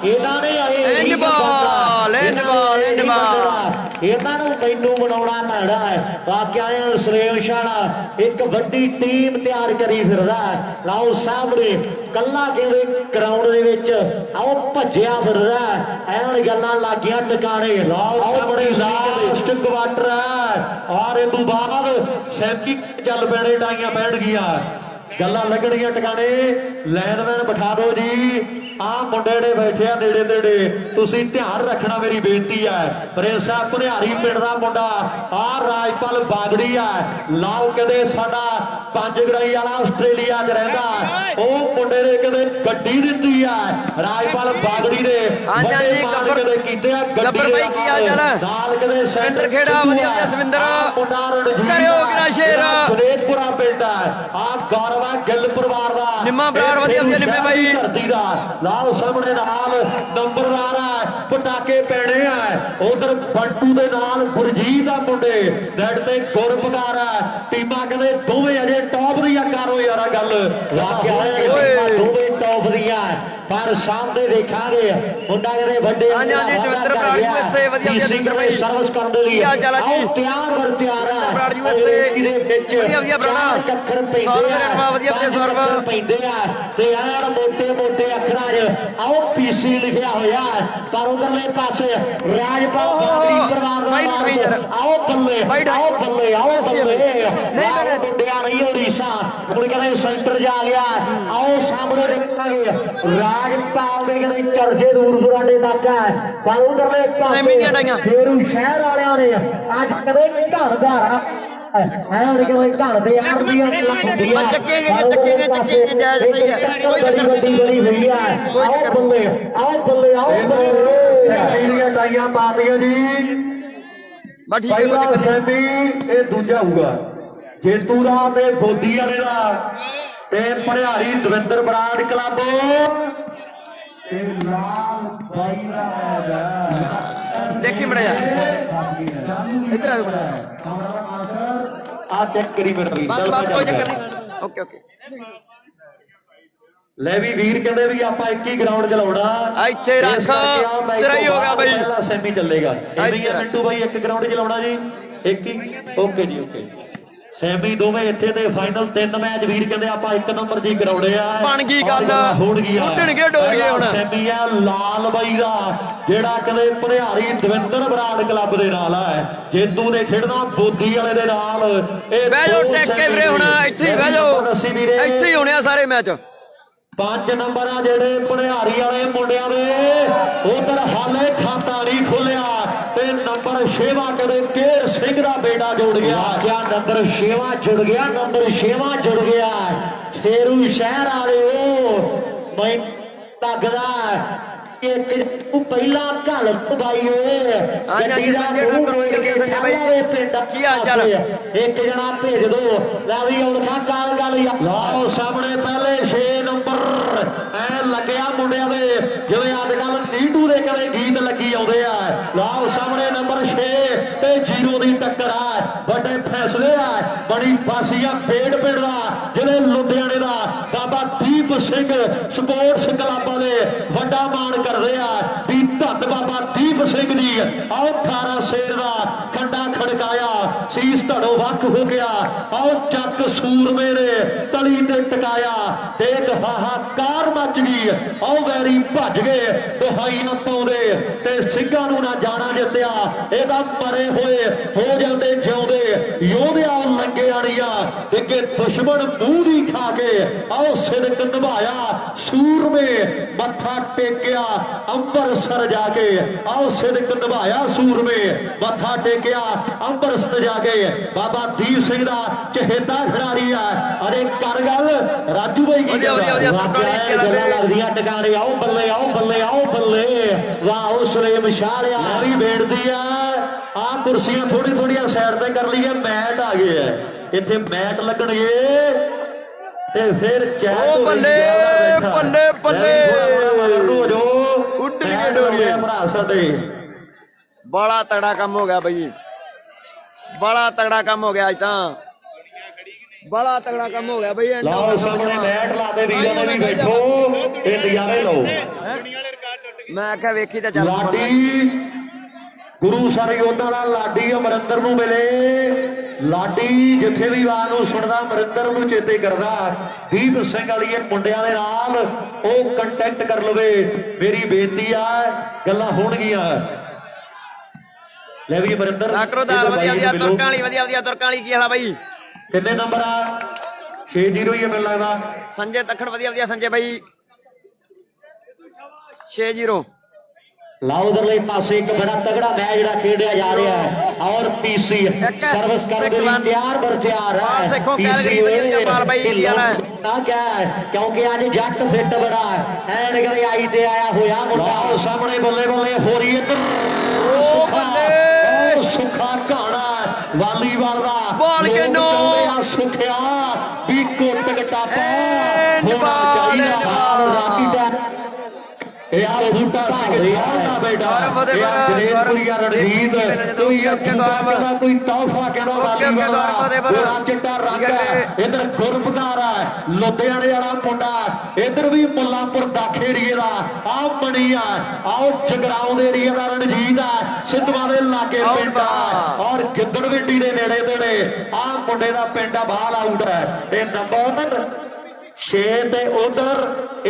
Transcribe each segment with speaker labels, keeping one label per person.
Speaker 1: ਇਹਨਾਂ ਨੇ ਇਹਨਾਂ ਨੂੰ ਮੈਨੂੰ ਬਣਾਉਣਾ ਪੈਣਾ ਹੈ। ਵਾਕਿਆ ਸੁਰੇਮ ਸ਼ਾਹ ਇੱਕ ਵੱਡੀ ਟੀਮ ਤਿਆਰ ਕਰੀ ਫਿਰਦਾ। ਲਾਓ ਸਾਹਮਣੇ ਕੱਲਾ ਕਿਵੇਂ ਗਰਾਊਂਡ ਦੇ ਵਿੱਚ ਆਓ ਭੱਜਿਆ ਫਿਰਦਾ। ਐਨ ਗੱਲਾਂ ਲੱਗੀਆਂ ਟਿਕਾਣੇ। ਲਾਓ ਸਾਹਮਣੇ ਲਾਸਟ ਕੁਆਟਰ ਔਰ ਇਹ ਤੋਂ ਬਾਅਦ ਸੈਮੀ ਚੱਲ ਪੈਣੇ, ਡਾਈਆਂ ਪੈਣਗੀਆਂ, ਗੱਲਾਂ ਲੱਗਣਗੀਆਂ ਟਿਕਾਣੇ। ਲਾਈਨਮੈਨ ਬਿਠਾ ਦਿਓ ਜੀ। ਆ ਮੁੰਡੇ ਨੇ ਬੈਠੇ ਆ ਨੇੜੇ ਨੇੜੇ, ਤੁਸੀਂ ਧਿਆਨ ਰੱਖਣਾ ਮੇਰੀ ਬੇਨਤੀ ਹੈ। ਪ੍ਰਿੰਸ ਸਾਹਿਬ ਭੁਨਿਆਰੀ ਪਿੰਡ ਦਾ ਮੁੰਡਾ ਆ ਰਾਜਪਾਲ ਬਾਗੜੀ ਆ। ਲਾਓ ਕਦੇ ਸਾਡਾ ਪੰਜ ਗਰਾਈ ਵਾਲਾ ਆਸਟ੍ਰੇਲੀਆ 'ਚ ਰਹਿੰਦਾ, ਉਹ ਮੁੰਡੇ ਨੇ ਕਦੇ ਗੱਡੀ ਦਿੱਤੀ ਆ ਰਾਜਪਾਲ ਬਾਗੜੀ ਨੇ। ਵੱਡੇ ਮਾਨ ਕਦੇ ਕੀਤੇ ਆ ਗੱਡੀ ਦੇ ਨਾਲ ਕਦੇ ਸੈਂਟਰ ਖੇੜਾ ਵਧੀਆ ਜਸਵਿੰਦਰ ਕਰਿਓ ਗਿਰਾ ਸ਼ੇਰ ਜਨੇਤਪੁਰਾ ਪਿੰਡ ਆ ਗੌਰਵਾ ਗਿੱਲ ਪਰਿਵਾਰ ਦਾ ਨਿੰਮਾ ਬਰਾੜ ਵਧੀਆ ਨਿੰਮੇ ਬਾਈ ਧਰਤੀ ਦਾ। ਲਾਓ ਸਾਹਮਣੇ ਨਾਲ ਨੰਬਰਦਾਰ ਆ, ਪਟਾਕੇ ਪੈਣੇ ਆ। ਉਧਰ ਬੰਟੂ ਦੇ ਨਾਲ ਗੁਰਜੀਤ ਦਾ ਮੁੰਡੇ ਰੈਡ ਤੇ ਗੁਰਪਕਾਰ ਆ। ਟੀਮਾਂ ਕਹਿੰਦੇ ਦੋਵੇਂ ਅਜੇ ਟੌਪ ਦੀਆਂ ਕਰੋ ਯਾਰਾ ਗੱਲ। ਵਾਕਿਆ ਦੋਵੇਂ ਟੌਪ ਦੀਆਂ ਪਰ ਸਾਹਮਣੇ ਦੇਖਾਂਗੇ ਮੁੰਡਾ ਕਹਿੰਦੇ ਵੱਡੇ ਸਰਵਿਸ ਕਰਨ ਦੇ ਲਈ ਆਓ ਤਿਆਰ ਵਰ ਤਿਆਰ ਆ। ਇਹਦੇ ਵਿੱਚ ਅੱਖਰ ਪੈਂਦੇ ਆ ਤੇ ਯਾਰ ਮੋਟੇ ਮੋਟੇ ਅੱਖਰਾਂ 'ਚ ਆਓ ਪੀਸੀ ਲਿਖਿਆ ਹੋਇਆ। ਪਰ ਉਧਰਲੇ ਪਾਸੇ ਰਾਜਪਾਲ ਬਾਗੜੀ ਪਰਿਵਾਰ ਦਾ ਆਓ ਬੱਲੇ ਆਓ ਬੱਲੇ ਆਓ ਬੱਲੇ ਮੁੰਡਿਆ ਨਹੀਂ ਉੜੀਸਾ ਹੁਣ ਕਹਿੰਦੇ ਸੈਂਟਰ ਜਾ ਗਿਆ। ਆਓ ਸਾਹਮਣੇ ਦੇਖਾਂਗੇ ਰਾਜਪਾਲ ਦੇ ਕਹਿੰਦੇ ਚਰਚੇ ਦੂਰ ਦੁਰਾਡੇ ਤੱਕ ਹੈ। ਪਰ ਉਧਰਲੇ ਪਾਸੇ ਫੇਰੂ ਸ਼ਹਿਰ ਵਾਲਿਆਂ ਨੇ ਅੱਜ ਕਹਿੰਦੇ ਘਰ ਘਰ ਘਰ ਦੇ ਯਾਰ ਦੀਆਂ ਵੱਡੀ ਬਣੀ ਹੋਈ ਹੈ। ਆਓ ਬੱਲੇ ਆਓ ਬੱਲੇ ਆਓ ਬੱਲੇ ਟਾਈਆਂ ਪਾਤੀਆਂ ਜੀ। ਪਹਿਲਾ ਸੈਮੀ ਇਹ ਦੂਜਾ ਹੋਊਗਾ ਜੇਤੂ ਦਾ ਤੇ ਬੋਦੀ ਵਾਲੇ ਦਾ ਤੇ ਭੁਨਿਆਰੀ ਦਵਿੰਦਰ ਬਰਾੜ ਕਲੱਬ ਤੇ ਲਾਲ ਬਾਈ ਦਾ ਦੇਖੀ ਬੜਾ ਇੱਧਰ ਆ ਬੜਾ ਆ ਚੈੱਕ ਕਰੀ ਮੇਰਾ ਵੀਰ ਬਸ ਕੋਈ ਚੱਕਰ ਨਹੀਂ ਓਕੇ ਓਕੇ। ਲੈ ਵੀ ਵੀਰ ਕਹਿੰਦੇ ਵੀ ਆਪਾਂ ਇੱਕ ਹੀ ਗਰਾਊਂਡ 'ਚ ਲਾਉਣਾ ਇੱਥੇ ਰੱਖ ਸਿਰਾ ਹੀ ਹੋ ਗਿਆ ਬਾਈ। ਪਹਿਲਾ ਸੈਮੀ ਚੱਲੇਗਾ ਮਿੰਟੂ ਬਾਈ ਇੱਕ ਗਰਾਊਂਡ 'ਚ ਲਾਉਣਾ ਜੀ ਇੱਕ ਹੀ ਓਕੇ ਜੀ ਓਕੇ। ਸੈਮੀ ਦੋਵੇਂ ਇੱਥੇ ਤੇ ਫਾਈਨਲ 3 ਮੈਚ ਵੀਰ ਕਹਿੰਦੇ ਆਪਾਂ ਇੱਕ ਨੰਬਰ ਦੀ ਕਰਾਉਣੇ ਆ। ਬਣ ਗਈ ਗੱਲ ਉੱਡਣਗੇ ਡੋਰੀਏ ਹੁਣ। ਸੈਮੀ ਆ ਲਾਲ ਬਾਈ ਦਾ ਜਿਹੜਾ ਕਹਿੰਦੇ ਭੁਨਿਆਰੀ ਦਵਿੰਦਰ ਬਰਾੜ ਕਲੱਬ ਦੇ ਨਾਲ ਹੈ। ਜੇਤੂ ਨੇ ਖੇਡਣਾ ਬੋਦੀ ਵਾਲੇ ਦੇ ਨਾਲ। ਇਹ ਬਹਿ ਜਾਓ ਟੈਕ ਕੇ ਵੀਰੇ ਹੁਣ ਇੱਥੇ ਹੀ ਬਹਿ ਜਾਓ ਇੱਥੇ ਹੀ ਹੋਣੇ ਆ ਸਾਰੇ ਮੈਚ। 5 ਨੰਬਰ ਆ ਜਿਹੜੇ ਭੁਨਿਆਰੀ ਵਾਲੇ ਮੁੰਡਿਆਂ ਦੇ ਉਧਰ ਹਾਲੇ ਖਾਤਾ ਨਹੀਂ ਖੋਲਿਆ ਤੇ ਨੰਬਰ 6ਵਾਂ ਕਦੇ ਕੇਰ ਸਿੰਘ ਦਾ ਬੇਟਾ ਜੁੜ ਗਿਆ। ਕਿਆ ਨੰਬਰ 6ਵਾਂ ਜੁੜ ਗਿਆ ਨੰਬਰ 6ਵਾਂ ਜੁੜ ਗਿਆ। ਫੇਰੂ ਸ਼ਹਿਰ ਵਾਲੇ ਮੈਂ ਲੱਗਦਾ ਇੱਕ ਪਹਿਲਾ ਘਲ ਬਾਈ ਗੱਡੀ ਦਾ ਮੂੰਹ ਰੋੜ ਕੇ ਖਾਲਾਵੇ ਪਿੰਡ ਕੀ ਹਾਲ ਚਾਲ ਇੱਕ ਜਣਾ ਭੇਜ ਦੋ। ਲੈ ਵੀ ਔਲਖਾ ਕਾਲ ਗੱਲ ਲਾਓ ਸਾਹਮਣੇ ਪਹਿਲੇ 6 ਨੰਬਰ ਐ ਲੱਗਿਆ ਮੁੰਡਿਆਂ ਦੇ ਜਿਵੇਂ ਅੱਜ ਕੱਲ ਨੀਟੂ ਦੇ ਕਦੇ ਗੀਤ ਲੱਗੀ ਆਉਂਦੇ ਆ। ਲਾਓ ਸਾਹਮਣੇ ਨੰਬਰ 6 ਤੇ 0 ਦੀ ਟੱਕਰ ਆ। ਵੱਡੇ ਫੈਸਲੇ ਆ ਬੜੀ ਫਾਸੀ ਆ ਖੇਡ ਪਿੰਡ ਦਾ ਜਿਹੜੇ ਲੁਧਿਆਣੇ ਦਾ ਬਾਬਾ ਦੀਪ ਸਿੰਘ ਸਪੋਰਟਸ ਕਲੱਬਾਂ ਦੇ ਵੱਡਾ ਮਾਣ ਕਰਦੇ ਆ ਵੀ ਧੰਨ ਬਾਬਾ ਦੀਪ ਸਿੰਘ ਜੀ। ਆਓ 18 ਸ਼ੇਰ ਦਾ ਖੰਡਾ ਖੜਕਾਇਆ ਸੀਸ ਧੜੋ ਵੱਖ ਹੋ ਗਿਆ। ਆਓ ਚੱਕ ਸੂਰਮੇ ਨੇ ਤਲੀ ਤੇ ਟਿਕਾਇਆ ਤੇ ਇੱਕ ਹਾਹਾਕਾਰ ਮੱਚ ਗਈ। ਆਓ ਵੈਰੀ ਭੱਜ ਗਏ ਦੁਹਾਈਆਂ ਪਾਉਂਦੇ ਤੇ ਸਿੰਘਾਂ ਨੂੰ ਨਾ ਜਾਣਾ ਜਿੱਤਿਆ ਇਹਦਾ ਮਰੇ ਹੋਏ ਹੋ ਜਾਂਦੇ ਜਿਉਂਦੇ ਯੋਧਿਆਂ ਲੰਗੇ ਆਣੀਆਂ ਅੱਗੇ ਦੁਸ਼ਮਣ ਮੂੰਹ ਦੀ ਖਾ ਕੇ। ਆਓ ਸਿਦਕ ਨਿਭਾਇਆ ਸੂਰਮੇ ਮੱਥਾ ਟੇਕਿਆ ਅੰਮ੍ਰਿਤਸਰ ਜਾ ਕੇ। ਆਓ ਸਿਦਕ ਨਿਭਾਇਆ ਸੂਰਮੇ ਮੱਥਾ ਟੇਕਿਆ ਅੰਮ੍ਰਿਤਸਰ ਜਾ ਕੇ। ਬਾਬਾ ਦੀਪ ਸਿੰਘ ਦਾ ਚਹੇਤਾ ਖਿਡਾਰੀ ਆ। ਅਰੇ ਕਰ ਗੱਲ ਰਾਜੂ ਬਾਈ ਕੀ ਗੱਲਾਂ ਲੱਗਦੀਆਂ ਟਿਕਾਣੇ। ਆਓ ਬੱਲੇ ਆਓ ਬੱਲੇ ਆਓ ਬੱਲੇ ਵਾਹ ਉਹ ਸੁਰੇਮ ਸ਼ਾਹ ਮੇਰੀ ਬੇਨਤੀ ਆ ਆਹ ਕੁਰਸੀਆਂ ਥੋੜੀ ਥੋੜੀਆਂ ਸਾਈਡ ਤੇ ਕਰ ਲਈਏ। ਮੈਟ ਆ ਗਏ ਆ ਇੱਥੇ ਮੈਟ ਲੱਗਣਗੇ ਤੇ ਫਿਰ ਬੱਲੇ ਬੱਲੇ ਬੱਲੇ ਉੱਡਣਗੇ ਡੋਰੀਏ ਭਰਾ ਸਾਡੇ। ਬੜਾ ਤਗੜਾ ਕੰਮ ਹੋ ਗਿਆ ਬਈ ਬੜਾ ਤਗੜਾ ਕੰਮ ਹੋ ਗਿਆ ਅੱਜ ਤਾਂ ਬੜਾ ਤਗੜਾ ਕੰਮ ਹੋ ਗਿਆ ਬਈ। ਲਾਓ ਸਾਹਮਣੇ ਮੈਟ ਲਾ ਦੇ ਵੀਰਾਂ ਨੇ ਵੀ ਬੈਠੋ ਤੇ ਨਜ਼ਾਰੇ ਲਓ।
Speaker 2: मैं आख्या वेखी तो चल
Speaker 1: गुरु सर योद्धा दा लाडी अमरिंदर नूं मिले लाडी जिथे भी आवाज नूं सुनदा अमरिंदर नूं चेते करदा दीप सिंह वाली मुंडियां दे नाल ओ कंटैक्ट कर लवे मेरी बेनती है गल्लां होणगियां ले भी अमरिंदर
Speaker 2: लाकरोदार वधिया वधिया तुरकां वाली वधिया वधिया तुरकां वाली की हाल भाई
Speaker 1: कितने नंबर आ 6-0 ही मिल लगदा
Speaker 2: संजय तखड़ वधिया वधिया संजय भाई 6-0
Speaker 1: लाओ उधरले पासे एक बड़ा तगड़ा मैच जड़ा खेडिया जा रहा है और पीसी सर्विस कर दे तैयार बर तैयार है पीसी ना क्या है क्योंकि आज जट फिट बड़ा है एंड करे आई ते आया होया मुंडा सामने बल्ले बल्ले हो रही इधर ओ सुखा घाना वालीबाल दा बॉल के नो सुखिया भी कोट कटापा होना चाहिए राकी यार बूटा सिंह बेटा जनेपुरिया रणजीत कोई तोहफा कहना वाली चिट्टा रंग है इधर गुरपकार है लुधियाने वाला मुंडा इधर भी मुल्लापुर दाखे एरिए का आ मनी है आओ जगराओं के एरिए का रणजीत है सिद्धवा के लागे पिंड और गिद्दड़विंडी के नेड़े तेड़े आ मुंडे का पिंड बाल आउट है नंबर 6 ते उधर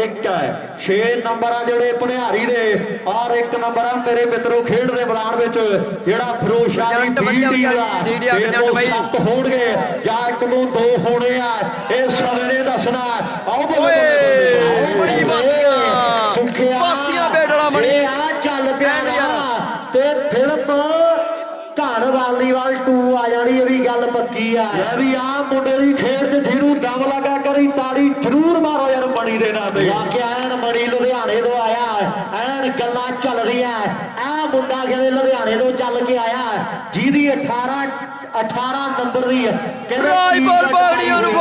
Speaker 1: 1 है 6 नंबर जोड़े भनिहारी दे और 1 नंबर मेरे मित्रों खेड दे मैदान विच जेड़ा फिरोज शाह दी होणगे या 1 नूं 2 होने आ इस सवेरे दसना आओ बड़ी बासियां बेडला बड़ी आ चल पिया ते फिल्म घन वालीबाल 2 आ जानी ये भी गल पक्की है भी आ मुंडे दी खेड च जिहनूं दम लगा करी ताड़ी जरूर मारो यार मणि दे नाम ते वाकया एन मणि लुधियाने तो आया एन गल्लां चल रही है आ मुंडा कहंदे लुधियाने तो चल के आया जिहदी 18 नंबर दी
Speaker 2: राइफल बाड़ियों नु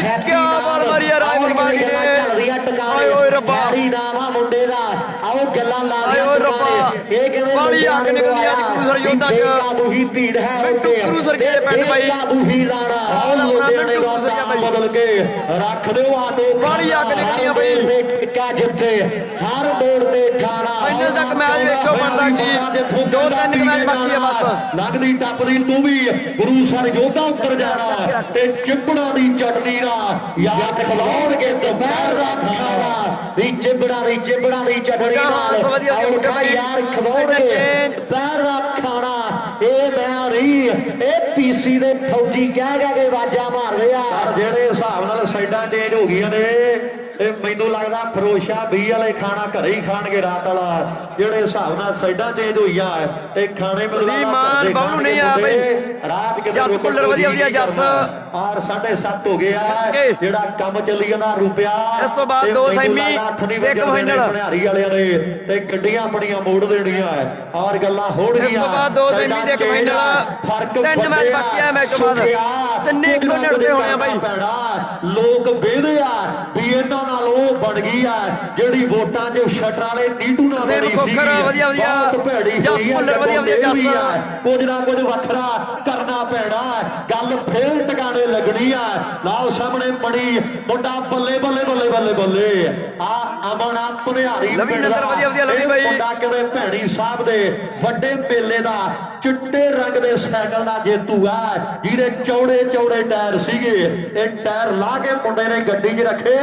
Speaker 2: यार क्या बाल मारी है राइफल बाड़ी ने
Speaker 1: चल रही है टकाने ओए रब्बा नाम आ मुंडे दा आओ गल्लां ला दे ओए रब्बा ए कहंदे
Speaker 2: बाड़ी आग निकली आज गुरु सर योद्धा च
Speaker 1: काबूही भीड़ है
Speaker 2: मिंटू गुरु सर के पिंड भाई
Speaker 1: काबूही लाना आओ लुधियाने दा बदल के रख दो आ तो
Speaker 2: बाड़ी आग निकली है भाई
Speaker 1: टिक्का जिथे हर मोड़ ते खाना
Speaker 2: फाइनल तक मैच देखो बनदा की 2-3 मैच बाकी है बस
Speaker 1: लगदी टपदी तू भी गुरु सर योद्धा उतर जाना ते चिपड़ा दी चटनी दा याद खवाउण के दोपहर दा खाना भी चिपड़ा दी चटनी नाल और खा यार खवाउण के दोपहर दा खाना ए मैं नहीं ए पीसी दे फौजी कह के आवाजां मार रहा जेड़े हिसाब नाल साइडां चेंज हो गईयां ने मैनू लगता फिरोज शाह 20 वाले खाना घरे ही खाणगे रात वाला जेड़े हिसाब नाल साइडां चेंज होई है खाने
Speaker 2: मान बाबू नहीं आ भाई
Speaker 1: रात के
Speaker 2: जस पुल्लर वधिया वधिया जस
Speaker 1: और 7:30 हो गया जेड़ा काम चली जाना रुपया
Speaker 2: इस तो बाद 2 सैमी एक फाइनल
Speaker 1: भनिहारी वालियां ने ते गड्डियां अपनियां मोड़ देणियां और गल्लां होणगियां
Speaker 2: इस तो बाद 2 सैमी ते एक फाइनल 3 मैच बाकी है मैच तो बाद तिन्ने को लड़ते होने भाई
Speaker 1: लोग बेदे आ भी इन्हां नाल ओ बन गई है जेड़ी वोटां च शटर वाले नीटू नाल बनी सी
Speaker 2: वधिया वधिया जस पुल्लर वधिया वधिया जस
Speaker 1: कुछ ना कुछ वखरा करना पैना गल फिर टकाने लगनी है लाओ सामने मणि मुंडा बल्ले बल्ले बल्ले बल्ले बल्ले आ अमन भनिहारी मुंडा कहते भैणी साहब दे वड्डे मेले दा चिट्टे रंग दे साइकिल दा जेतू है जिहदे चौड़े चौड़े टायर सीगे ए टायर ला के मुंडे ने गड्डी च रखे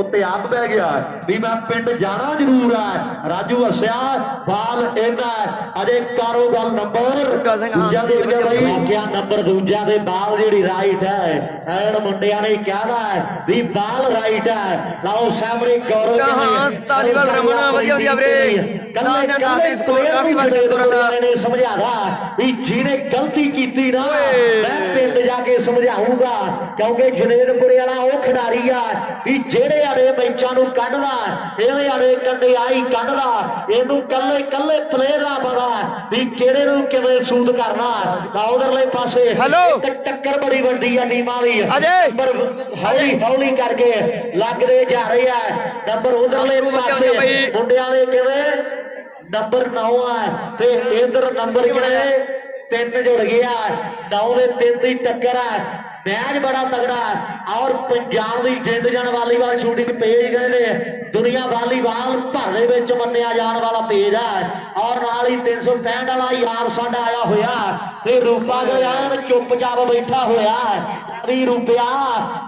Speaker 1: उत्ते आप बह गया भी मैं पिंड जाना जरूर है राजू हसिया बाल इन्ना अजे कारो गल नंबर दूजा दे क्या नंबर दूजा दे बाल जेड़ी राइट है एन मुंडिया ने कहना है भी बाल राइट है लाओ सामने गौरव
Speaker 2: तालीवाल रमना वधिया वधिया वीरे
Speaker 1: कल्ले कल्ले काफी बड़े गुरुद्वारे ने समझाया भी जिने गलती की ना मैं पिंड जाके समझाऊंगा क्योंकि जनेरपुरे वाला वो खिडारी है भी जेड़े वाले मैचों नूं कढदा इहदे वाले कंडे आई कढदा इहनूं कल्ले कल्ले प्लेयर दा पता भी किहड़े नूं किवें सूट करना उधरले पासे टक्कर बड़ी वड्डी है टीमां दी पर हौली हौली करके लगदे जा रहे हैं नंबर उधरले पासे मुंडियां दे किवें नंबर 9 है फिर इधर नंबर कितने 3 जुड़ गया 9 दे 3 की टक्कर है मैच बड़ा तगड़ा और पंजाब की जिंद जान वालीबाल शूटिंग पेज कहते दुनिया वालीबाल भर दे मन्निया जाने वाला पेज है और नाल ही 365 वाला यार साडा आया होया ते रूपा गयान चुपचाप बैठा होया भी रुपया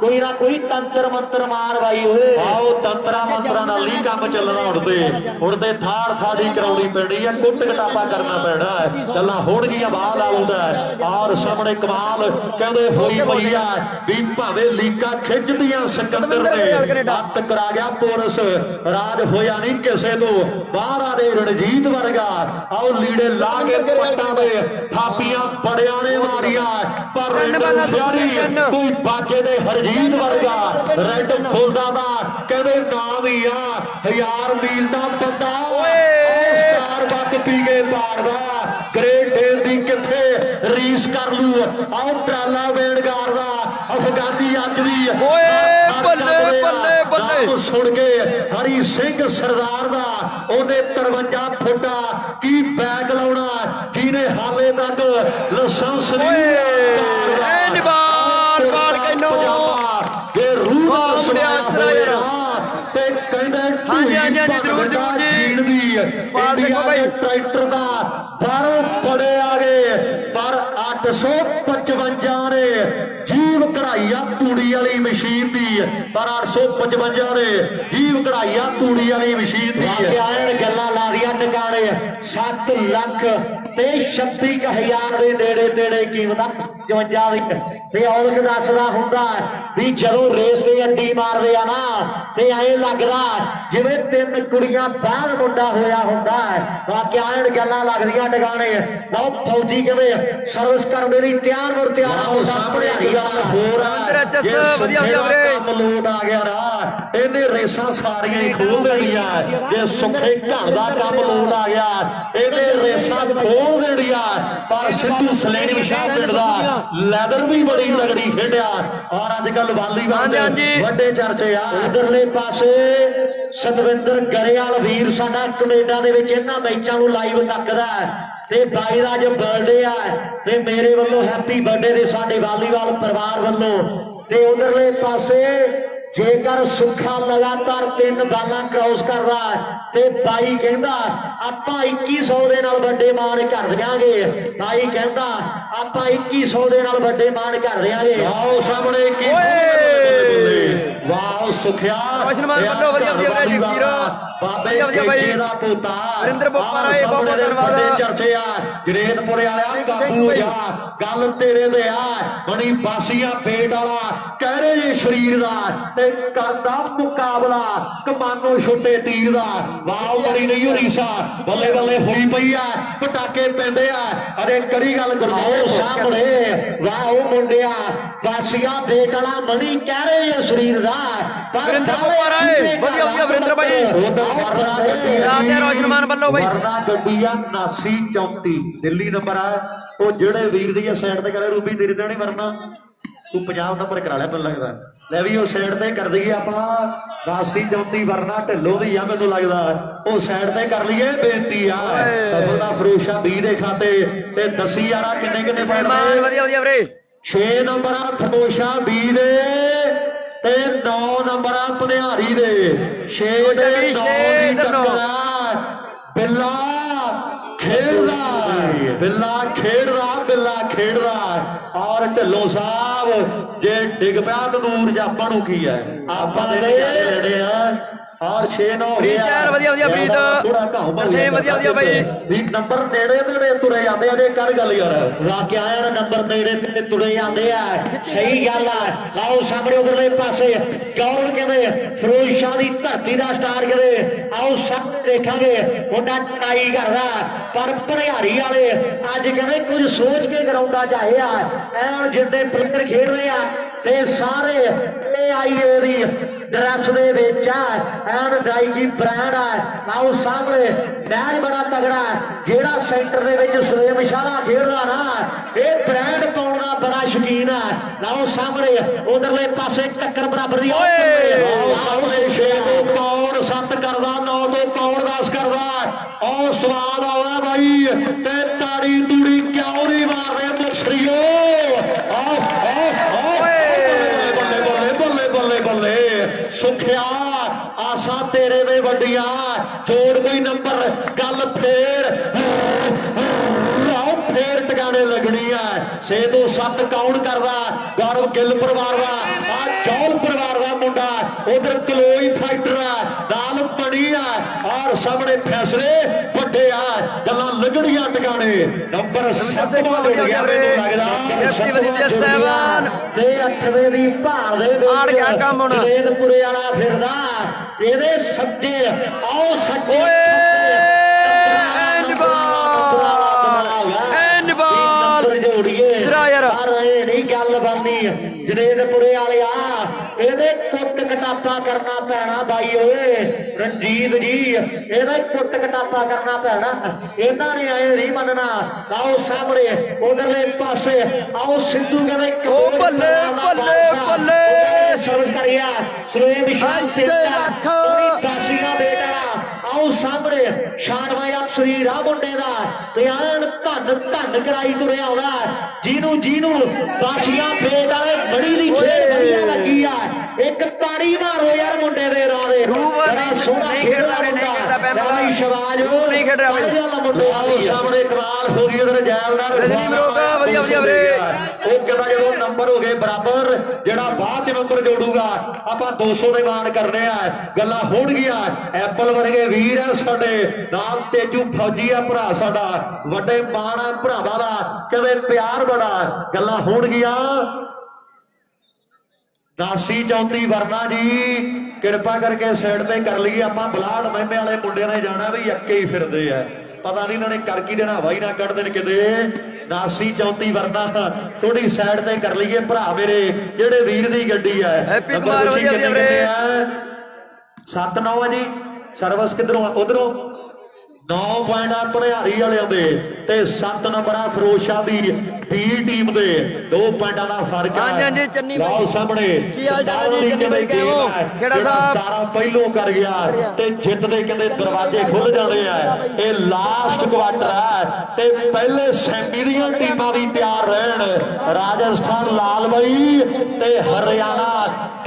Speaker 1: कोई ना कोई तंत्र मंत्र मार भाई होए आओ तंत्रा मंत्रा नाल ही काम चलना उड़ते थाड़ थाड़ी कराउणी पैनी है कुट कटापा करना पैना है गल्लां होणगियां बाल आउंदा और सामने कमाल कहंदे होई पई आ भी भावे लीका खिंचदियां सिकंदर ने हत्थ करा गया पोरस राज होया नहीं किसे तो बाहर दे रणजीत वर्गा आओ लीड़े ला के पट्टां दे थापियां बड़ियां ने मारिया पर कोई बाजे दे हरजीत वर्गा रेड फुलदा दा कहंदे नाम ही आ 1000 मील दा बंदा स्टार बक पी के पाड़दा ग्रेट डेल दी किथे रीस कर लू आओ ट्राला वेड़गार दा अफगानी अज भी
Speaker 2: बल्ले बल्ले बल्ले
Speaker 1: सुन के हरी सिंह सरदार दा ओने 53 फुटा की बैग लाउणा जिने हाले तक लाइसेंस नहीं ट्रैक्टर का बारों बड़े आ गए पर 855 ने जीव कढ़ाइया तूड़ी वाली मशीन दी पर 855 ने जीव कढ़ाइया तूड़ी वाली मशीन दी गल्लां ला दियां टकाने 7 लाख ते 26,000 ਦੇ ਨੇੜੇ ਨੇੜੇ ਕੀਮਤਾਂ 55 ਦੀ ਔਲਖ ਦੱਸਦਾ ਹੁੰਦਾ ਵੀ ਜਦੋਂ ਰੇਸ ਤੇ ਅੱਡੀ ਮਾਰਦੇ ਆ ਨਾ ਤੇ ਐਂ ਲੱਗਦਾ ਜਿਵੇਂ 3 ਕੁੜੀਆਂ ਬਾਹਰ ਮੁੰਡਾ ਹੋਇਆ ਹੁੰਦਾ ਵਾਕਿਆ ਐਨ ਗੱਲਾਂ ਲੱਗਦੀਆਂ ਟਿਕਾਣੇ ਬਹੁਤ ਫੌਜੀ ਕਹਿੰਦੇ ਸਰਵਿਸ ਕਰਨ ਦੇ ਲਈ ਤਿਆਰ ਵਰ ਤਿਆਰ ਹੋ ਸਾਹਮਣੇ ਹਰੀ ਗੱਲ ਹੋਰ
Speaker 2: ਵਧੀਆ ਵੀਰੇ
Speaker 1: ਮਲੋਟ ਆ ਗਿਆ ਨਾ ਇਹਨੇ ਰੇਸਾਂ ਸਾਰੀਆਂ ਹੀ ਖੋਲ ਦੇਣੀਆਂ ਜੇ ਸੁੱਖੇ ਘਣ ਦਾ ਕੰਮ ਲੋਟ ਆ ਗਿਆ ਇਹਨੇ ਰੇਸਾਂ ਖੋਲ ਦੇਣੀਆਂ पर सिद्धू सलेनी शाह पिंड दा लैदर भी बड़ी तगड़ी खेडिया और अजकल वालीबाल वड्डे चर्चे आ उधरले पासे सतविंदर गरेवाल वीर साडा कनेडा दे विच इन्हां मैचां नूं लाइव तकदा ते बाई दा अज बर्थडे आ ते मेरे वल्लों हैप्पी बर्थडे दे साडे वालीबाल परिवार वल्लों ते उधरले पासे जेकर सुखा लगातार 3 बालां क्रॉस करदा ते बाई कहंदा आपां 2100 दे नाल वड्डे मान कर देंगे बाई कहंदा आपां 2100 दे नाल वड्डे मान कर देंगे आओ सामने 2100 वाह सुखिया बाबे दा पोता
Speaker 2: वरिंदर बोपा राय बहुत धन्यवाद
Speaker 1: चर्चे आ जरेदपुरे वाला काबू हो जा गल तेरे ते आ बड़ी बासिया पेट वाला कह रहे शरीर दा करदा मुकाबला कमानो छोटे तीर दा वाह बड़ी नहीं हो रीसा बल्ले बल्ले हुई पई आ पटाके पैंदे आ अरे करी गल गुरदेव सामने वाह ओ मुंडिया बासिया पेट वाला मनी कह रहे शरीर दा पर
Speaker 2: वधिया वरिंदर भाई रोशनमान बल्लो भाई
Speaker 1: वरना गड्डी आ 7934 दिल्ली नंबर आ ओ जेड़े वीर दी साइड ते करे रूपी तेरी ते नहीं वरना तू 50 नंबर करा लिया मैनूं लगदा ले भी वो साइड ते कर दईए आपां 7934 वरना ढिल्लों दी आ मैनूं लगदा ओ साइड ते कर लईए बेनती आ सफलता फरोशा 20 दे खाते ते दसी यारा किन्ने किन्ने पॉइंट
Speaker 2: वधिया वधिया वीरे
Speaker 1: 6 नंबर आ फरोशा 20 दे ते 9 नंबर आ भनिहारी दे 6 दे 9 दी टक्कर बिल्ला खेड़दा बिल्ला खेड़दा और ढिल्लों साहब जे डिग पिया तो दूर जापां नूं की है आपां दे लड़े आ और 6-9
Speaker 2: वधिया प्रीत वधिया भाई
Speaker 1: नंबर नेड़े नेड़े तुरे जाते हैं कर गल यार वाकया नंबर नेड़े नेड़े तुरे जाते हैं सही गल है आओ सामने उधरले पासे गौरव कहते फिरोज शाह की धरती का स्टार कहते आओ सामने देखांगे मुंडा टकाई करदा पर भनिहारी वाले अज कहते कुछ सोच के ग्राउंडा चाहे ऐन जिन्ने प्लेयर खेल रहे हैं ते सारे AIA दी ड्रेस दे विच एन डाइकी ब्रांड है आओ सामने मैच बड़ा तगड़ा जेड़ा सेंटर दे विच सुरेम शाला खेलदा ना ये ब्रांड पाउण दा बड़ा शौकीन है आओ सामने उधरले पासे टक्कर बराबर दी आओ सामने 6 तो पौड़ 7 करदा 9 तो पौड़ 10 करदा और स्वाद आउणा भाई ते ताड़ी तूड़ी क्यों नहीं मार रहे मुसरियो आओ आओ आओ ਵੱਡੀਆਂ ਜੋੜ ਕੋਈ ਨੰਬਰ ਗੱਲ ਫੇਰ ਟਿਕਾਣੇ लगनी है 6 ਤੋਂ 7 कौन करदा गौरव गिल परिवार दा जौल परिवार दा मुंडा उधर कलोई फाइटर नाल बड़ी है और सामने फैसले बड़े आ गल्लां लगड़ियां टिकाणे नंबर 7वां हो गया मैनूं लगदा ते 8वें दी भाल दे विच जनेदपुरे वाला फिरदा ਇਹਦੇ सज्जे आओ सज्जे गल बननी जनेदपुरे वाले ਇਹਦੇ ਕੁੱਟ ਕਟਾਪਾ ਕਰਨਾ ਪੈਣਾ ਬਾਈ ਓਏ ਰਣਜੀਤ ਜੀ ਇਹਦਾ ਕੁੱਟ ਕਟਾਪਾ ਕਰਨਾ ਪੈਣਾ ਇਹਨਾਂ ਨੇ ਆਏ ਨਹੀਂ ਮੰਨਣਾ ਆਓ ਸਾਹਮਣੇ ਉਧਰਲੇ ਪਾਸੇ ਆਓ ਸਿੱਧੂ ਕਹਿੰਦੇ ਓ ਬੱਲੇ ਬੱਲੇ ਬੱਲੇ ਸਰਵਿਸ ਕਰਿਆ ਸਲੋਏ ਵਿਸ਼ਾਲ ਤੇ ਦਾਸੀਆਂ ਬੇਟਾ आओ सामने शानवाया शरीर आ मुंडे का प्यान धन धन कराई तुरिया होना जिनू बासियां पेट वाले बड़ी दी खेल बढ़िया लगी है एक ताड़ी मारो यार मुंडे दे राह दे बड़ा सोहना खेलदा मुंडा रवि शवाज नहीं खेल रहा मुंडा आओ सामने कमाल हो गई उधर जैलदार रजनी मरोगा बढ़िया बढ़िया वीरे ਉਹ ਕਹਿੰਦਾ ਜਦੋਂ ਨੰਬਰ ਹੋ ਗਏ ਬਰਾਬਰ ਜਿਹੜਾ ਬਾਅਦ ਚ ਨੰਬਰ ਜੋੜੂਗਾ ਆਪਾਂ 200 ਦੇ ਮਾਨ ਕਰਨੇ ਆ ਗੱਲਾਂ ਹੋਣਗੀਆਂ ਐਪਲ ਵਰਗੇ ਵੀਰ ਆ ਸਾਡੇ ਨਾਲ ਤੇਜੂ ਫੌਜੀ ਆ ਭਰਾ ਸਾਡਾ ਵੱਡੇ ਮਾਣ ਆ ਭਰਾਵਾਂ ਦਾ ਕਹਿੰਦੇ ਪਿਆਰ ਬੜਾ ਗੱਲਾਂ ਹੋਣਗੀਆਂ दासी चौंती वर्मा जी कृपा करके साइड ते कर लीए आप बलाड़ महिमे वाले मुंडे ने जाना भी अक्के ही फिरते हैं पता नहीं इन्होंने कर की देना हवा ही ना कट देन किते दासी चौंती वर्मा थोड़ी साइड ते कर लीए भरा मेरे जेड़े वीर दी गड्डी है 7-9 है जी सर्विस किधरों उधरों 9 पॉइंट भनिहारी वालियां दे ते 7 नंबर आ फिरोजशाह दी बी टीम दे 2 पॉइंटां दा फर्क है लाओ सामने पहलों कर गया ते जितदे कहंदे दरवाजे खुल जाने हैं ये लास्ट क्वार्टर है ते पहले सैमी दीयां टीमां भी तैयार रहन राजस्थान लाल बई ते हरियाणा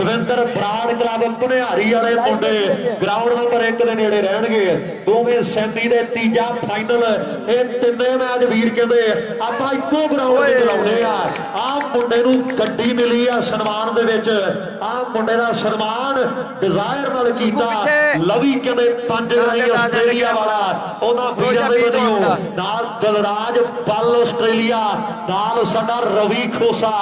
Speaker 1: दविंदर ब्रांड क्लब भनिहारी वाले मुंडे ग्राउंड नंबर 1 दे नेड़े रहणगे दोवें सैमी तीजा फाइनल ये तिने मैच वीर कहते आप इको ग्राउंड चलाने आ मुंडे नूं गड्डी मिली आ सन्मान दे विच आ मुंडे दा सन्मान डिजायर नाल कीता लवी कहते 5 रही आस्ट्रेलिया वाला उन्हां वीरां दे वधियों नाल दलराज बल आस्ट्रेलिया नाल साडा रवि खोसा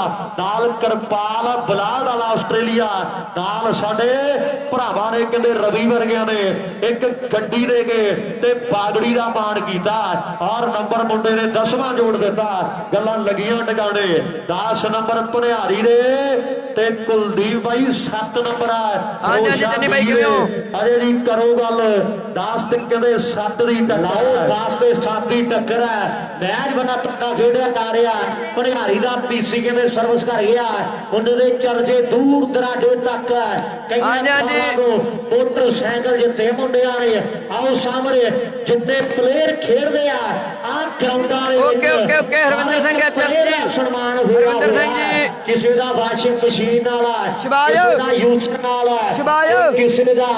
Speaker 1: नाल करपाल बलाड़ वाला आस्ट्रेलिया नाल साडे भरावां ने कहते रवि वर्गियां ने एक गड्डी दे के ते पागड़ी का मान किया और नंबर मुंडे ने 10वां जोड़ दिता गल्लां लगियां टिकाणे 10 नंबर भनिहारी दे ते कुलदीप भाई 7 नंबर अजे जी करो गल 10 ते कहंदे 7 दी टक्कर 10 ते 7 दी टक्कर है मैच बड़ा तगड़ा खेडिया जा रहा भनिहारी दा पीसी कहंदे सर्विस कर गया मुंडे दे चर्चे दूर दराडे तक कई मोटरसाइकिल जिते मुंडे आ रहे आओ सामने जितने प्लेयर खेलते आ ग्राउंडां हरविंदर सिंह सन्मान किसी का वाशिंग मशीन वाला किसी का यूसर नाल किसी का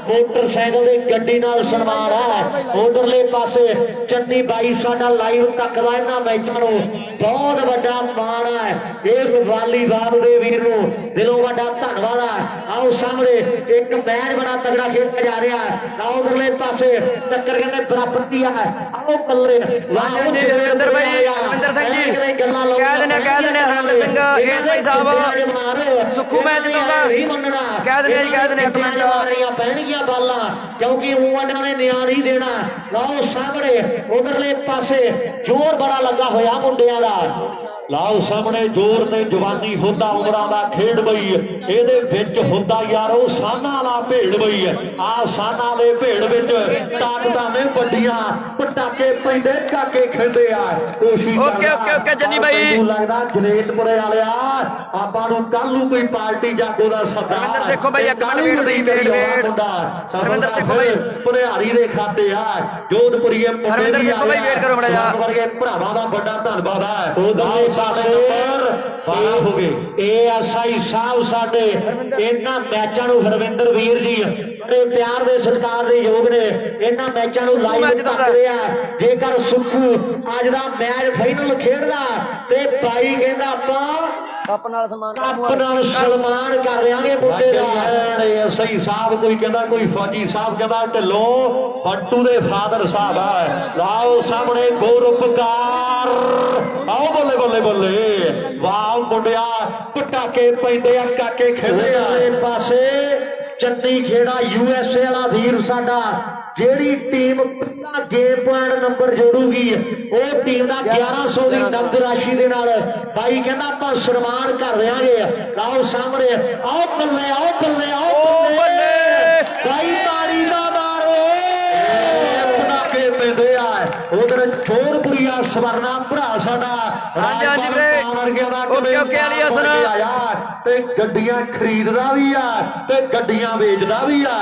Speaker 1: मोटरसाइकिल की गड्डी नाल सन्मान है उधरले पासे चन्नी बाई साडा लाइव तकदा इन्हां मैचां नूं बहुत वड्डा मान है इस वालीबाल दे वीर नूं दिलों वड्डा धन्नवाद है आओ सामने एक मैच बड़ा तगड़ा खेलिया जा रहा है आओ उधरले पासे टक्कर कहने बराबर दिया है आओ कल्ले हरविंदर भाई हरविंदर सिंह जी कह देने हरविंदर सिंह एएसआई साहब सुखू मैच दूंगा कह देने पैणगियां बालां क्योंकि उन्होंने ने न्याय नहीं देना लाओ सामने उधरले पासे जोर बड़ा लगा होया मुंडियां दा लाओ सामने जोर ते जवानी होंदा उमरां दा खेड बई इहदे विच होंदा यारो साना वाला भेड़ बई आ साना दे भेड़ विच ताकतां ने बड्डियां पटाके पैंदे काके खेंदे आ कोशिश ओके जन्नी भाई लगदा जनेतपुरे वालिया आपां नूं कल नूं कोई पार्टी जागो दा सदा रविंदर देखो भाई एक मिनट वेट दी वेट रविंदर देखो भाई भनिहारी दे खाते आ जोधपुरीए मुंडे भी आ वेट करो बड़ा यार वर्गे भरावां दा बड़ा धन्नवाद है ओदा एएसआई साहब साडे इन्हां मैचां नूं हरविंदर वीर जी प्यार दे सत्कार दे योग ने इन्हां मैचां नूं लाइव तकदे आ जेकर सुखू अज दा मैच फाइनल खेडदा ते बाई कहंदा आपां
Speaker 2: कप नाल
Speaker 1: सलमान कर देंगे मुंडे दा सही साहब कोई कहंदा कोई फौजी साहब कहंदा ढिल्लो बंटू दे फादर साहब है लाओ सामने गोरपकार आओ बोले बोले बोले वाह मुंडिया पटाके पैंदे आ काके खेलदे आ पासे चन्नी खेड़ा यूएसए वाला वीर साडा जेड़ी टीम पहला गेम पॉइंट नंबर जोड़ूगी वो टीम का 1100 की नकद राशि के नाल भाई कहना आप सन्मान कर देंगे आओ सामने आओ बल्ले आओ बल्ले आओ बल्ले भाई ताड़ी ना मारो पटाके पैंदे आ उधर चोरपुरिया सवरना भरा साडा गड्डियां खरीददा भी है गड्डियां बेचदा भी है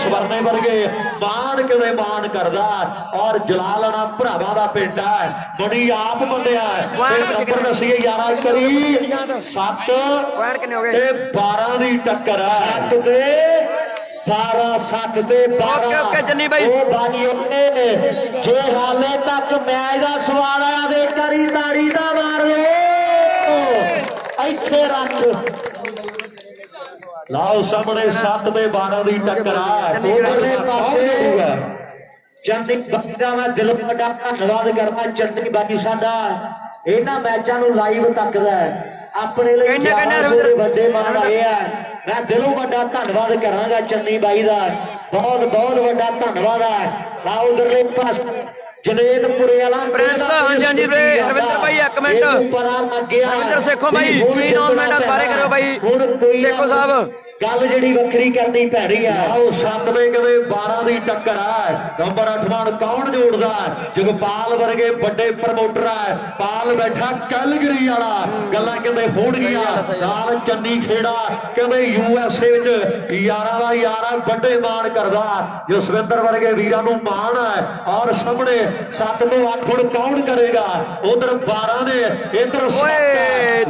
Speaker 1: सवरने वर्गे मान कदे मान करदा और जलालना भरावां दा पिंड है बड़ी आप बंदिया नंबर दसिए 11 करी 7 ते 12 दी टक्कर है 12-7 ते 12
Speaker 2: जन्नी भाई
Speaker 1: जे हाले तक मैच का सवाल आया दे करी ताड़ी ना मारो इत्थे रख लाओ सामने 7 ते 12 की टक्कर है चन्नी बाई का मैं दिलों बड़ा धन्यवाद करना चन्नी बाई साडा इन्हां मैचां नूं लाइव तकदा अपने लिए बड़े मान आए हैं मैं दिलों बड़ा धन्यवाद करांगा चन्नी बाई का बहुत बहुत बड़ा धन्यवाद है उधरले पास जनेतपुरे वाला
Speaker 2: प्रिंस हां जी रविंद्र भाई एक मिनट
Speaker 1: पता लग गया
Speaker 2: रविंद्र सेखो भाई तीन मिनट बारे करो भाई सेखो साहब
Speaker 1: गल जी वक्री करनी पैनी है 7 में कदे 12 की टक्कर है नंबर 8वां कौन जोड़दा जगपाल वर्गे बड़े प्रमोटर है पाल बैठा कैलगरी वाला गल्लां कहंदे होण गया नाल चन्नी खेड़ा कहंदे यूएसए विच यारां दा यारा बड़े मान करदा जसविंदर वर्गे वीरां नूं मान है और सामने 7 तो 8 हुण कौन करेगा उधर 12 ने इधर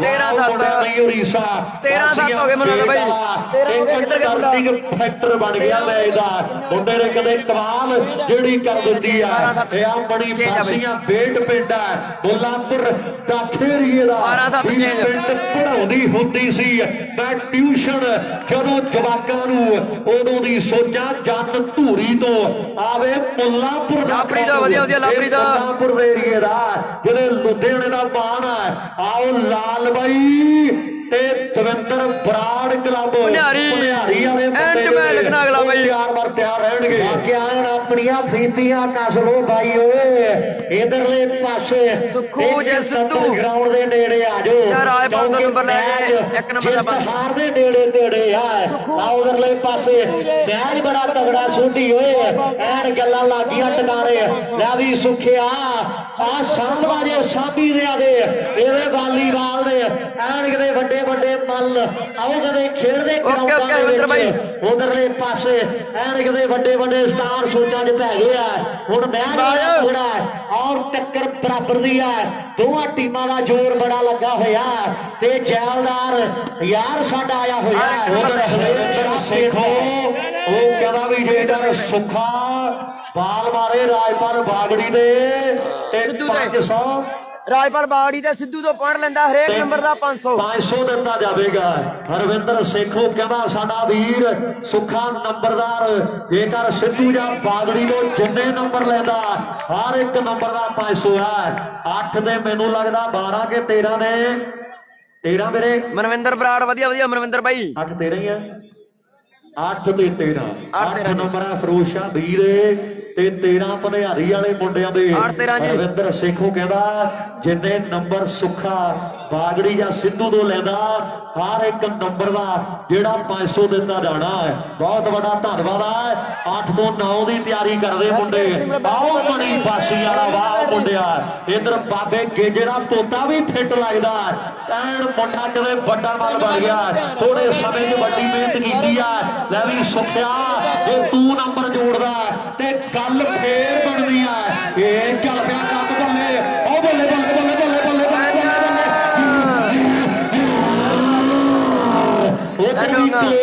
Speaker 2: 13-7 हो गए मनोज भाई
Speaker 1: फैक्टर बन गया मुंडे ने कदे कमाल जेड़ी कर दी है बड़ी बासियां बेट पिंड है मुल्लापुर दाखेरीए दा पिंड पढ़ाउंदी हुंदी सी मैं ट्यूशन जदों जवाकां नूं उदों दी सोचां जन धूरी तो आवे मुल्लापुर मुल्लापुर दे एरिए दा जिहड़े लुधियाणे दा मान है आओ लाल बाई दविंदर बराड़ क्लब तैयार रहणगे अपनियां फीतियां कस लो भाई इधरले पासे ग्राउंड दे नेड़े आ जाओ हार दे नेड़े तेड़े आ उधरले पासे मैच बड़ा तगड़ा सुधी होए ऐन गल्लां लागियां टकाने लै भी सुखिया आ सांभा जे साबी दे इहदे वालीबाल दे ऐन किते वड्डे वड्डे मल आओ कदे खेलदे उधरले पासे ऐन किते वड्डे वड्डे स्टार सोचां च पै गए हुण मैच थोड़ा और टक्कर बराबर दी है दोवां टीमां दा जोर बड़ा लगा होया ते जैलदार यार साडा आया होया उधर सेखो ओ कहदा भी जेकर सुखा बाल मारे राजपाल बागड़ी दे ते 500
Speaker 2: राजपाल बागड़ी ते सिद्धू तो पॉइंट लेंदा हरेक नंबर दा 500
Speaker 1: दिता जाएगा हरविंदर सेखो कहदा साडा वीर सुखा नंबरदार जेकर सिद्धू या बागड़ी तो जिन्ने नंबर लेंदा हर एक नंबर दा 500 है 8 ते मैनू लगदा 12 के 13 ने 13 मेरे
Speaker 2: मनविंदर बराड़ वधिया वधिया मनविंदर भाई
Speaker 1: 8 13 ही है 8 ते 13 8 नंबर है फिरोज शाह वीर ते 13 भनिहारी वाले मुंडियां दे रविंदर सेखो कहदा जिन्ने नंबर सुखा बागड़ी या सिद्धू तो लेंदा हर एक नंबर का जेड़ा 500 दिता जाना है बहुत बड़ा धन्यवाद है 8 तो 9 की तैयारी करते मुंडे आओ बड़ी बासी वाला वाह मुंडिया इधर बाबे गेजे का पोता भी फिट लगता ऐन मुंडा कदे बड़ा मल बन गया थोड़े समय में बड़ी मेहनत की है लै भी सुखिया जे तू नंबर जोड़दा ते गल फेर बनदी है ये चल पिया काम बल्ले ओ बल्ले बल्ले बल्ले बल्ले बल्ले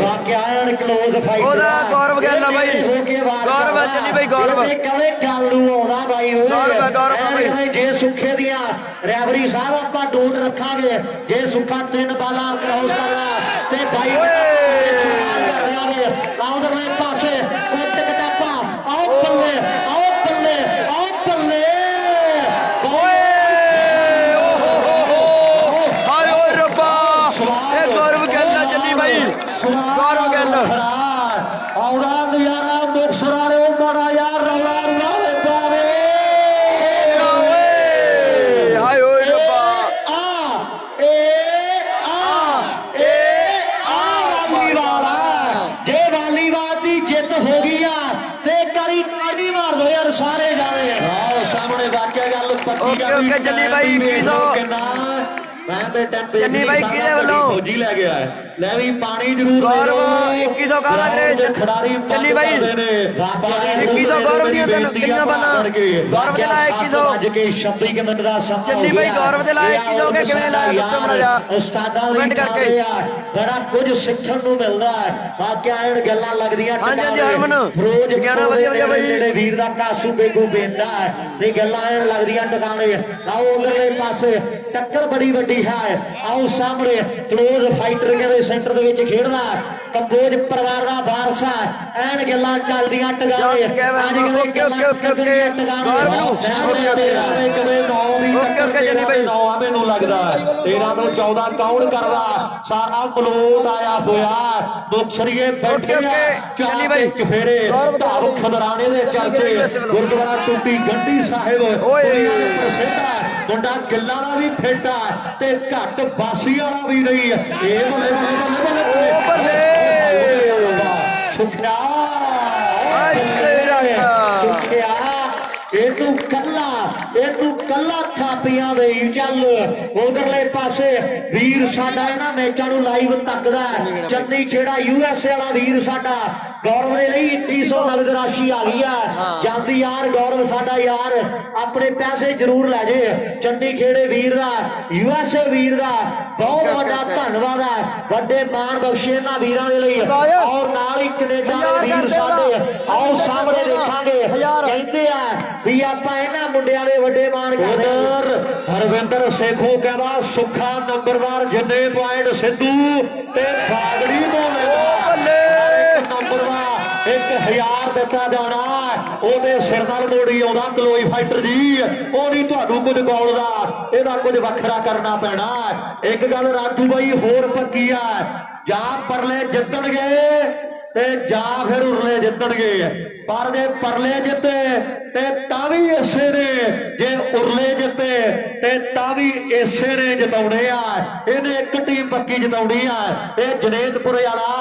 Speaker 1: वाकया क्लोज फाइट
Speaker 2: गौरव गैला भाई गौरव चली भाई गौरव
Speaker 1: कदे गल नूं आउंदा भाई
Speaker 2: गौरव
Speaker 1: जे सुखे दियां रैफरी साहब आपां डोट रखांगे जे सुखा 3 बालां क्रॉस करना ते भाई उधरले पासे कुट कटापा आओ बल्ले आओ बल्ले आओ बल्ले
Speaker 2: हाय ओ रब्बा ए गौरव गैला चली भाई गौरव गैला
Speaker 1: औड़ा नजारा मुक्तसर वाले बड़ा यार रौला वाले बारे
Speaker 2: हाय ओ रब्बा
Speaker 1: वाली वाला जे वाली बात की जित हो गई ते करी ताड़ी मार दो यार सारे जाने सामने वाकया गल पक्की
Speaker 2: ओके चली भाई
Speaker 1: 2100
Speaker 2: चन्नी भाई किहदे वल्लों
Speaker 1: फौजी ले गया है ले भी पानी जरूर
Speaker 2: गौरव 2100 काला रे
Speaker 1: खिडारी
Speaker 2: चन्नी भाई 2100 गौरव दियां किन्नियां बना गौरव दे लाए 2100
Speaker 1: आज के 26 मिनट दा समा
Speaker 2: चन्नी भाई गौरव दे लाए 2100 के किवें लाया दसो मरा जा
Speaker 1: उस्तादां
Speaker 2: कमेंट करके
Speaker 1: बड़ा कुछ सीखण नूं मिलदा है वाकया एन गल्लां लगदियां
Speaker 2: हां जी हरमन
Speaker 1: फरोज
Speaker 2: ज्ञाना वधिया भाई
Speaker 1: जेड़े वीर दा कासू बेगू बेंदा है ते गल्लां एन लगदियां टकाणे आओ उधरले पासे टक्कर बड़ी वड्डी है आओ सामने क्लोज फाइटर के सेंटर दे विच खेडदा कंबोज परिवार दा वारस है एन गल्लां चलदियां टगावे आज मैनू लगदा 13 तो 14 कौन करदा सारा बलोद आया होया मुक्तसरीए बैठे एक फेरे धाम खदराने दे चलते गुरुद्वारा टूटी गंढी साहिब प्रसिद्ध है मुंडा गिल्ला दा भी फेटा ते घट बासी वाला भी नहीं है ए बल्ले बल्ले बल्ले सुखिया सुखिया एनू कला थापियां दे चल उधरले पासे वीर साडा इन्हां मैचां नूं लाइव तकदा चन्नी खेड़ा यूएसए वाला वीर साडा गौरव दे लई 2100 नगद राशि आ गई है जांदी यार गौरव साडा यार अपने पैसे जरूर लै जे चन्नी खेड़े वीर दा यूएसए वीर दा बहुत बड़ा धन्नवाद है बड़े मान बख्शे इन्हां वीरां दे लई और नाल ही कनेडा दे वीर साडे आओ सामने देखांगे कहंदे आ भी आपां इन्हां मुंडियां दे वड्डे मान करदे हरविंदर सेखो कहदा सुखा नंबरदार जिन्ने पॉइंट सिद्धू ते बागड़ी तो नंबर 1000 दिता जाना ओदे सिर नाल मोड़ी आउंदा कलोई फाइटर जी ओ नहीं तुहानू कुछ बोलदा एदा कुछ वखरा करना पैना एक गल राजू भाई होर पक्की है जा परले जितणगे ते जा फिर उरले जितणगे पर जे परले जिते ते तां भी इसे ने जे उरले जिते ते तां भी इसे ने जिताउणे आ इहने एक टीम पक्की जिताउणी आ इह जनेतपुर वाला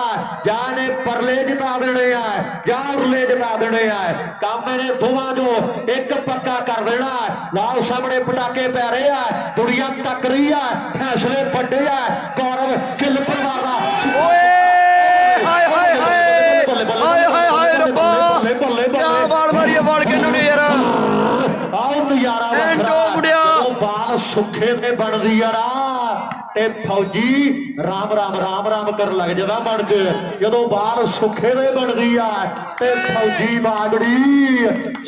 Speaker 1: जा ने परले जिता देने आ जा उरले जिता देने आ काम इहने दोवां जो एक पक्का कर देना लाओ सामने पटाके पै रहे आ दुनिया तक रही आ फैसले वड्डे आ गौरव किल परिवार दा बाल सुखे ते बनदी यारा ते फौजी राम राम राम राम कर लग जादा बन के जदों बाल सुखे ते बनदी आ ते फौजी बागड़ी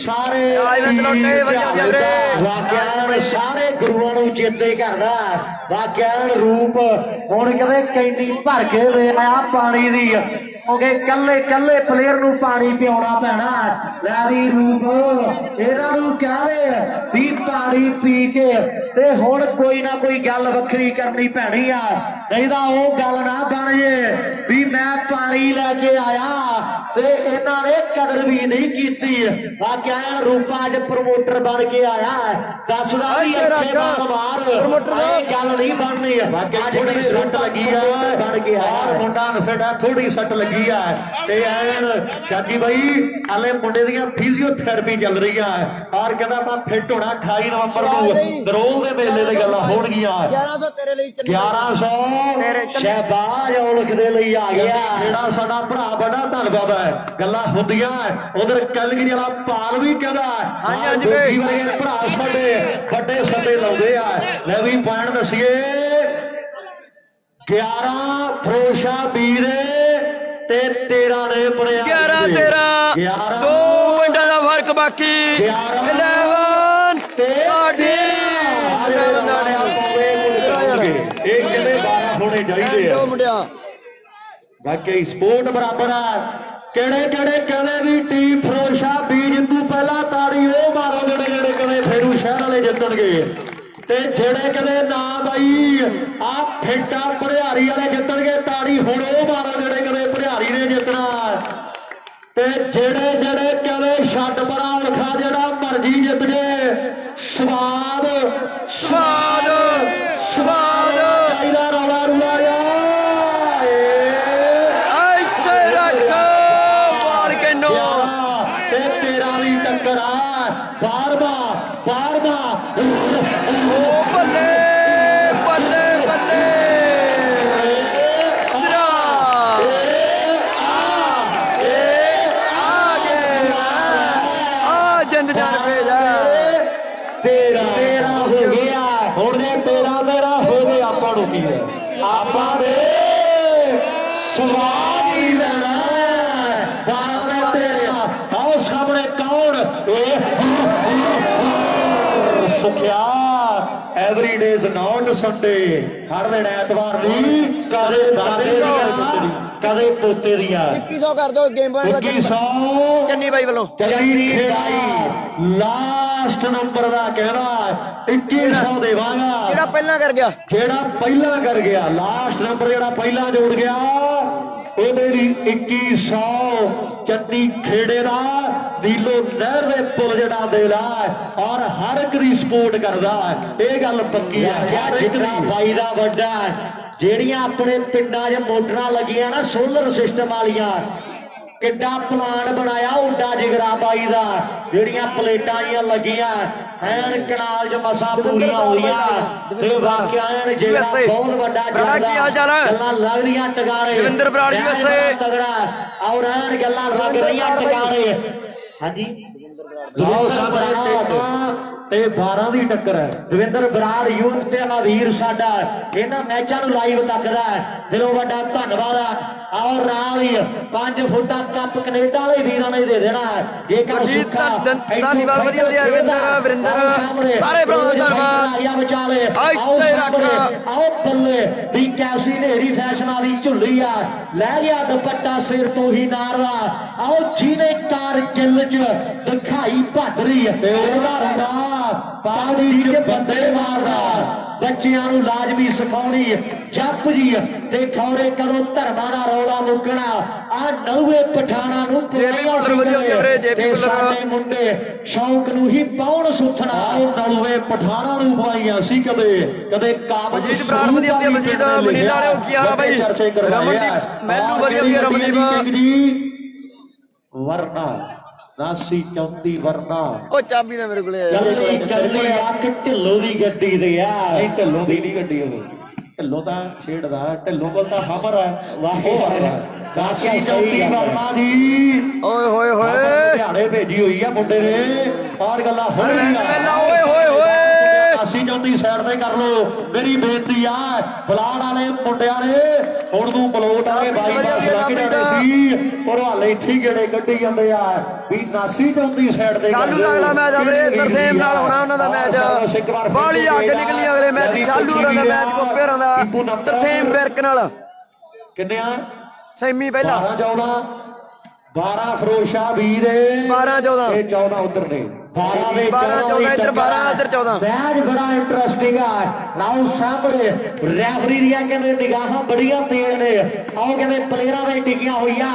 Speaker 1: सारे सारे गुरुआं नूं चेते करदा वाकया रूप हुण कदे कैनी भर के ले आया पानी दी कल्ले कल्ले प्लेयर नूं पानी पियाउणा पैना लैरी रूप इन्हां नूं कहे भी पानी पी के ते हुण कोई ना कोई गल वखरी करनी पैनी आ नहीं तां ओह गल ना बन जे भी मैं पानी लैके आया ते इन्हां ने कदर भी नहीं कीती वाकया रूपा अज प्रमोटर बन के आया दसदा भी अखे मार गल नहीं बननी वाकया थोड़ी सट लगी है बन के आया मुंडा नफेड़ा थोड़ी सट लगी शादी भाई हाले मुंडे दी फिजियोथेरेपी चल रही है और कहता मैं फिट होना 28 नवंबर को दरोल के मेले की गल्लां होणगियां 1100 शहबाज औलख दे लई आ गया जेड़ा साडा भरा बड़ा धन्नवाद है गल्लां हुंदियां उधर कलगिरी वाला पाल भी कहदा हां जी भाई भरा साडे वड्डे सट्टे लाउंदे आ ले भी पॉइंट दसिए 11 फरोशा वीर ਤੇ 13 ਨੇ ਬਣਿਆ
Speaker 2: 11-13 2 ਪੁਆਇੰਟਾਂ ਦਾ ਫਰਕ ਬਾਕੀ 11 ਤੇ
Speaker 1: ਇਹ ਕਿਹੜੇ 12 ਹੋਣੇ ਚਾਹੀਦੇ ਆ
Speaker 2: ਮੁੰਡਿਆ
Speaker 1: ਬਾਕੀ ਸਪੋਰਟ ਬਰਾਬਰ ਆ ਕਿਹੜੇ ਕਹਿੰਦੇ ਵੀ ਟੀਮ ਫਰੋਸ਼ਾ ਬੀ ਜਿੱਤੂ ਪਹਿਲਾਂ ਤਾੜੀ ਉਹ ਮਾਰੋ ਜਿਹੜੇ ਕਹਿੰਦੇ ਫੇਰੂ ਸ਼ਹਿਰ ਵਾਲੇ ਜਿੱਤਣਗੇ ਤੇ ਜਿਹੜੇ ਕਹਿੰਦੇ ਨਾ ਬਾਈ ਆ ਫੇਟਾ ਭਰਿਆਰੀ ਵਾਲੇ ਜਿੱਤਣਗੇ ਤਾੜੀ ਹੁਣ ਉਹ ਮਾਰੋ ਜਿਹੜੇ ਕਹਿੰਦੇ ਭਰਿਆਰੀ ਨੇ ਜਿੱਤਣਾ ਤੇ ਜਿਹੜੇ ਕਹਿੰਦੇ ਛੱਡ ਪਰਾਂ ਉਲਖਾ ਜਿਹੜਾ ਮਰਜੀ ਜਿੱਤ ਜੇ ਸਵਾਦ ਚਾਹੀਦਾ ਰੌਲਾ ਰੂਲਾ ਤੇ 13 ਦੀ ਟੱਕਰ ਆ 12
Speaker 2: ਉਹ ਬੱਲੇ ਜਿੰਦ ਜਾਨ ਭੇਜਾ
Speaker 1: 13 ਹੋ ਗਿਆ ਹੁਣ ਜੇ 13 ਹੋ ਗਏ ਆਪਾਂ ਨੂੰ ਕੀ ਹੈ ਆਪਾਂ ਦੇ ਸਵਾਦ ਹੀ ਲੈਣਾ 12 ਤੇਰੇ ਆਓ ਸਾਹਮਣੇ ਕੌਣ ਸੁਖਿਆ every day is not Sunday ਹਰ ਦਿਨ ਐਤਵਾਰ ਦੀ ਕਦੇ ਦਾਦੇ ਦੀ ਕਦੇ ਪੋਤੇ ਦੀਆਂ
Speaker 2: 2100 ਕਰ ਦੋ ਗੇਮ
Speaker 1: 2100
Speaker 2: ਚੰਨੀ ਬਾਈ ਵੱਲੋਂ
Speaker 1: ਚੰਨੀ ਬਾਈ ਲਾਸਟ ਨੰਬਰ ਦਾ ਕਹਿਣਾ 2100 ਦੇਵਾਂਗਾ
Speaker 2: ਜਿਹੜਾ ਪਹਿਲਾਂ ਕਰ ਗਿਆ
Speaker 1: ਲਾਸਟ ਨੰਬਰ ਜਿਹੜਾ ਪਹਿਲਾਂ ਜੋੜ ਗਿਆ ਉਹਦੇ ਲਈ 2100 ਚੰਨੀ ਖੇੜੇ ਦਾ ਨੀਲੋ ਨਹਿਰ ਦੇ ਪੁੱਲ ਜਿਹੜਾ ਦੇ ਲਾ ਔਰ ਹਰ ਇੱਕ ਦੀ ਸਪੋਰਟ ਕਰਦਾ ਇਹ ਗੱਲ ਪੱਕੀ ਆ ਜਿਗਰਾ ਬਾਈ ਦਾ ਵੱਡਾ ਜਿਹੜੀਆਂ ਆਪਣੇ ਪਿੰਡਾਂ 'ਚ ਮੋਟਰਾਂ ਲੱਗੀਆਂ ਨਾ ਸੋਲਰ ਸਿਸਟਮ ਵਾਲੀਆਂ ਕਿੱਡਾ ਪਲਾਨ ਬਣਾਇਆ ਉੱਡਾ ਜਿਗਰਾ ਬਾਈ ਦਾ ਜਿਹੜੀਆਂ ਪਲੇਟਾਂ ਜੀਆਂ ਲੱਗੀਆਂ ਐਨ ਕਨਾਲ 'ਚ ਮਸਾਂ ਪੂਰੀਆਂ ਹੋਈਆਂ ਤੇ ਵਾਕਿਆ ਐਨ ਜਿਗਰਾ ਬਹੁਤ ਵੱਡਾ ਗੱਲਾਂ ਲੱਗਦੀਆਂ ਟਿਕਾਣੇ
Speaker 2: ਦਵਿੰਦਰ ਬਰਾੜ ਯੂਐਸਏ
Speaker 1: ਤਗੜਾ ਔਰ ਐਨ ਗੱਲਾਂ ਲੱਗ ਰਹੀਆਂ ਟਿਕਾਣੇ ਹਾਂਜੀ ਲਓ ਸਾਹਮਣੇ ਤੇ 12 ਦੀ ਟੱਕਰ ਹੈ ਦਵਿੰਦਰ ਬਰਾੜ ਯੂਥ ਤੇ ਵਾਲਾ ਵੀਰ ਸਾਡਾ ਇਹਨਾਂ ਮੈਚਾਂ ਨੂੰ ਲਾਈਵ ਤੱਕਦਾ ਦਿਲੋਂ ਵੱਡਾ ਧੰਨਵਾਦ ਔਰ ਨਾਲ ਹੀ 5 ਫੁੱਟਾ ਕੱਪ ਕੈਨੇਡਾ ਵਾਲੇ ਵੀਰਾਂ ਨੇ ਦੇ ਦੇਣਾ ਜੇਕਰ ਸੁੱਖਾ
Speaker 2: ਧੰਨਵਾਦ ਵਧੀਆ ਵਰਿੰਦਰ ਸਾਰੇ ਭਰਾਵਾਂ ਦਾ ਧੰਨਵਾਦ
Speaker 1: ਵਿਚਾਲੇ ਆਓ ਬੱਲੇ ਵੀ ਕੈਸੀ ਨੇਰੀ ਫੈਸ਼ਨ ਵਾਲੀ ਝੁੱਲੀ ਆ ਲੈ ਗਿਆ ਦੁਪੱਟਾ ਸਿਰ ਤੋਂ ਹੀ ਨਾਰਦਾ ਆਓ ਜਿਹਨੇ ਕਾਰਗਿਲ ਚ ਦਿਖਾਈ ਭਾਦਰੀ ਤੇ ਉਹਦਾ ਪਾਣੀ ਚ ਬੰਦੇ ਮਾਰਦਾ ਬੱਚਿਆਂ ਨੂੰ ਲਾਜ਼ਮੀ ਸਿਖਾਉਣੀ ਜੱਪ ਜੀ ਤੇ ਖੌਰੇ ਕਦੋਂ ਧਰਮਾਂ ਦਾ ਰੌਲਾ ਮੁੱਕਣਾ ਆ ਨਲੂਏ ਪਠਾਣਾ ਨੂੰ ਤੇ ਸਾਡੇ ਮੁੰਡੇ ਸ਼ੌਂਕ ਨੂੰ ਹੀ ਪਾਉਣ ਸੁੱਥਣਾ ਨਲੂਏ ਪਠਾਣਾ ਨੂੰ ਪਾਈਆਂ ਸੀ ਕਦੇ ਕਾਬਜ
Speaker 2: ਬਰਾੜ ਵਧੀਆ ਮਨਜੀਤ ਵਾਲੇ ਕੀ ਆ ਬਾਈ ਰਮਨਦੀਪ ਮੈਨੂੰ ਵਧੀਆ ਰਮਨਦੀਪ
Speaker 1: ਵਰਨਾ ਨਾਸੀ 34 ਵਰਨਾ
Speaker 2: ਉਹ ਚਾਬੀ ਨਾ ਮੇਰੇ ਕੋਲੇ
Speaker 1: ਗੱਲੀ ਆ ਕਿ ਢਿੱਲੋਂ ਦੀ ਗੱਡੀ ਤੇ ਆ ਇਹ ਢਿੱਲੋਂ ਦੀ ਨਹੀਂ ਗੱਡੀ ਉਹ ਢਿੱਲੋਂ ਤਾਂ ਛੇੜਦਾ ਢਿੱਲੋਂ ਕੋਲ ਤਾਂ ਹਮਰ ਹੈ ਵਾਹੋ ਨਾਸੀ 34 ਵਰਨਾ ਦੀ
Speaker 2: ਓਏ
Speaker 1: ਲੁਧਿਆਣੇ ਭੇਜੀ ਹੋਈ ਆ ਮੁੰਡੇ ਨੇ ਔਰ ਗੱਲਾਂ ਹੋ ਰਹੀਆਂ
Speaker 2: ਓਏ
Speaker 1: ਨਾਸੀ 34 ਸਾਈਡ ਤੇ ਕਰ ਲੋ ਮੇਰੀ ਬੇਨਤੀ ਆ ਬਲਾੜ ਵਾਲੇ ਮੁੰਡਿਆਂ ਨੇ ਹੁਣ ਨੂੰ ਬਲੋਟ ਵਾਲੇ ਬਾਈ ਪਾਸ ਲੱਗ ਜਾਂਦੇ ਸੀ ਔਰ ਹਾਲੇ ਇੱਥੇ ਗੇੜੇ ਕੱਢੀ ਜਾਂਦੇ ਆ ਵੀ ਨਾਸੀ 34 ਸਾਈਡ ਤੇ
Speaker 2: ਚਾਲੂ ਦਾ ਅਗਲਾ ਮੈਚ ਅਮਰੇ ਤਰਸੇਮ ਨਾਲ ਹੋਣਾ ਉਹਨਾਂ ਦਾ ਮੈਚ ਬਾਲੀ ਅੱਗ ਨਿਕਲੀ ਅਗਲੇ ਮੈਚ ਚਾਲੂ ਹੋਣਾ ਦਾ ਮੈਚ ਕੋਪੇਰਾਂ ਦਾ ਤਰਸੇਮ ਬਿਰਕ ਨਾਲ
Speaker 1: ਕਿੰਨੇ ਆ
Speaker 2: ਸੈਮੀ ਪਹਿਲਾਂ
Speaker 1: 12 ਫਰੋਸ਼ਾ 20 ਦੇ
Speaker 2: 12-14
Speaker 1: ਇਹ 14 ਉਧਰ ਨੇ 12 ਦੇ
Speaker 2: 14 ਇੱਧਰ 12 ਇੱਧਰ 14
Speaker 1: ਮੈਚ ਬੜਾ ਇੰਟਰਸਟਿੰਗ ਆ ਲਾਓ ਸਾਹਮਣੇ ਰੈਫਰੀ ਦੀਆਂ ਕਹਿੰਦੇ ਨਿਗਾਹਾਂ ਬੜੀਆਂ ਤੇਜ਼ ਨੇ ਆਓ ਕਹਿੰਦੇ ਪਲੇਅਰਾਂ ਦੇ ਟਿਕੀਆਂ ਹੋਈਆਂ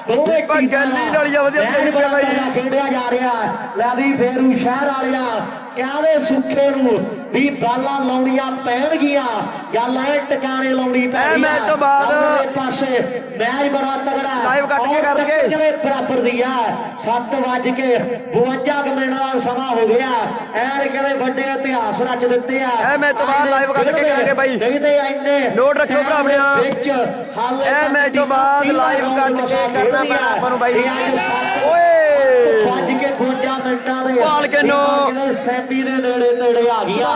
Speaker 1: ਦੋਵੇਂ
Speaker 2: ਗੱਲੀ ਵਾਲੀਆਂ ਵਧੀਆ
Speaker 1: ਖੇਡਿਆ ਜਾ ਰਿਹਾ ਲੈ ਵੀ ਫੇਰੂ ਸ਼ਹਿਰ ਵਾਲਿਆਂ ਕਹਿੰਦੇ ਸੁੱਖੇ ਨੂੰ ਵੀ ਬਾਲਾਂ ਲਾਉਣੀਆਂ ਪੈਣਗੀਆਂ ਗੱਲ ਐ ਟਿਕਾਣੇ ਲਾਉਣੀ ਪੈਣੀ
Speaker 2: ਮੈਚ ਤੋਂ ਬਾਅਦ
Speaker 1: ਪਾਸੇ ਮੈਚ ਬੜਾ ਤਗੜਾ
Speaker 2: ਲਾਈਵ ਕੱਟ ਕੇ ਕਰਨਗੇ
Speaker 1: ਕਿਵੇਂ ਬਰਾਬਰ ਦੀ ਆ 7:52 ਮਿੰਟ ਦਾ ਸਮਾਂ ਹੋ ਗਿਆ ਐਨ ਕਹਿੰਦੇ ਵੱਡੇ ਇਤਿਹਾਸ ਰਚ ਦਿੱਤੇ ਆ
Speaker 2: ਇਹ ਮੈਚ ਤੋਂ ਬਾਅਦ ਲਾਈਵ ਕੱਟ ਕੇ ਕਰਾਂਗੇ ਬਾਈ
Speaker 1: ਦੇਖਦੇ ਇੰਨੇ
Speaker 2: ਨੋਟ ਰੱਖੋ ਭਰਾਵਣਿਆ
Speaker 1: ਵਿੱਚ ਹਾਲੇ
Speaker 2: ਇਹ ਮੈਚ ਤੋਂ ਬਾਅਦ ਲਾਈਵ ਕੱਟ ਕੇ ਕਰਨਾ ਪੈਣਾ ਆਪਾਂ ਨੂੰ ਬਾਈ ਓਏ
Speaker 1: 5:52 ਮਿੰਟਾਂ ਦੇ
Speaker 2: ਬਾਲ ਕੇ ਨੋ
Speaker 1: ਸੈਂਡੀ ਦੇ ਨੇੜੇ ਆ ਗਿਆ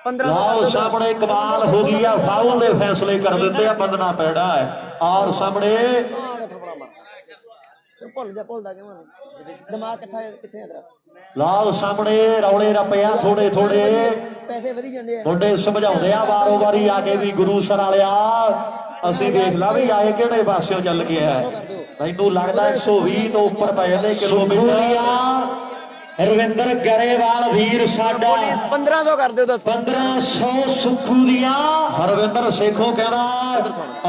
Speaker 1: ਲਾਓ ਸਾਹਮਣੇ ਕਮਾਲ ਹੋ ਗਈ ਆ ਫਾਉਲ ਦੇ ਫੈਸਲੇ ਕਰ ਦਿੱਤੇ ਆ ਬੰਦਨਾ ਪੈੜਾ ਹੈ ਔਰ ਸਾਹਮਣੇ
Speaker 2: ਭੁੱਲਦਾ ਕਿਉਂ ਦਿਮਾਗ ਕਿੱਥੇ ਤੇਰਾ
Speaker 1: ਲਾਓ ਸਾਹਮਣੇ ਰੌਲੇ ਰਪਿਆ ਥੋੜੇ ਥੋੜੇ
Speaker 2: ਪੈਸੇ ਵਧੀ ਜਾਂਦੇ ਆ
Speaker 1: ਮੁੰਡੇ ਸਮਝਾਉਂਦੇ ਆ ਵਾਰੋ ਵਾਰੀ ਆ ਕੇ ਵੀ ਗੁਰੂ ਸਰ ਵਾਲਿਆ ਅਸੀਂ ਦੇਖ ਲਾ ਵੀ ਆਏ ਕਿਹੜੇ ਪਾਸਿਓਂ ਚੱਲ ਗਿਆ ਮੈਨੂੰ ਲੱਗਦਾ 120 ਤੋਂ ਉੱਪਰ ਪੈ ਜਾਂਦੇ ਕਿਲੋਮੀਟਰ ਰਵਿੰਦਰ ਗਰੇਵਾਲ ਵੀਰ ਸਾਡਾ
Speaker 2: 1500 ਕਰ ਦਿਓ
Speaker 1: 1500 ਸੁੱਖੂ ਦੀਆਂ ਹਰਵਿੰਦਰ ਸੇਖੋ ਕਹਿੰਦਾ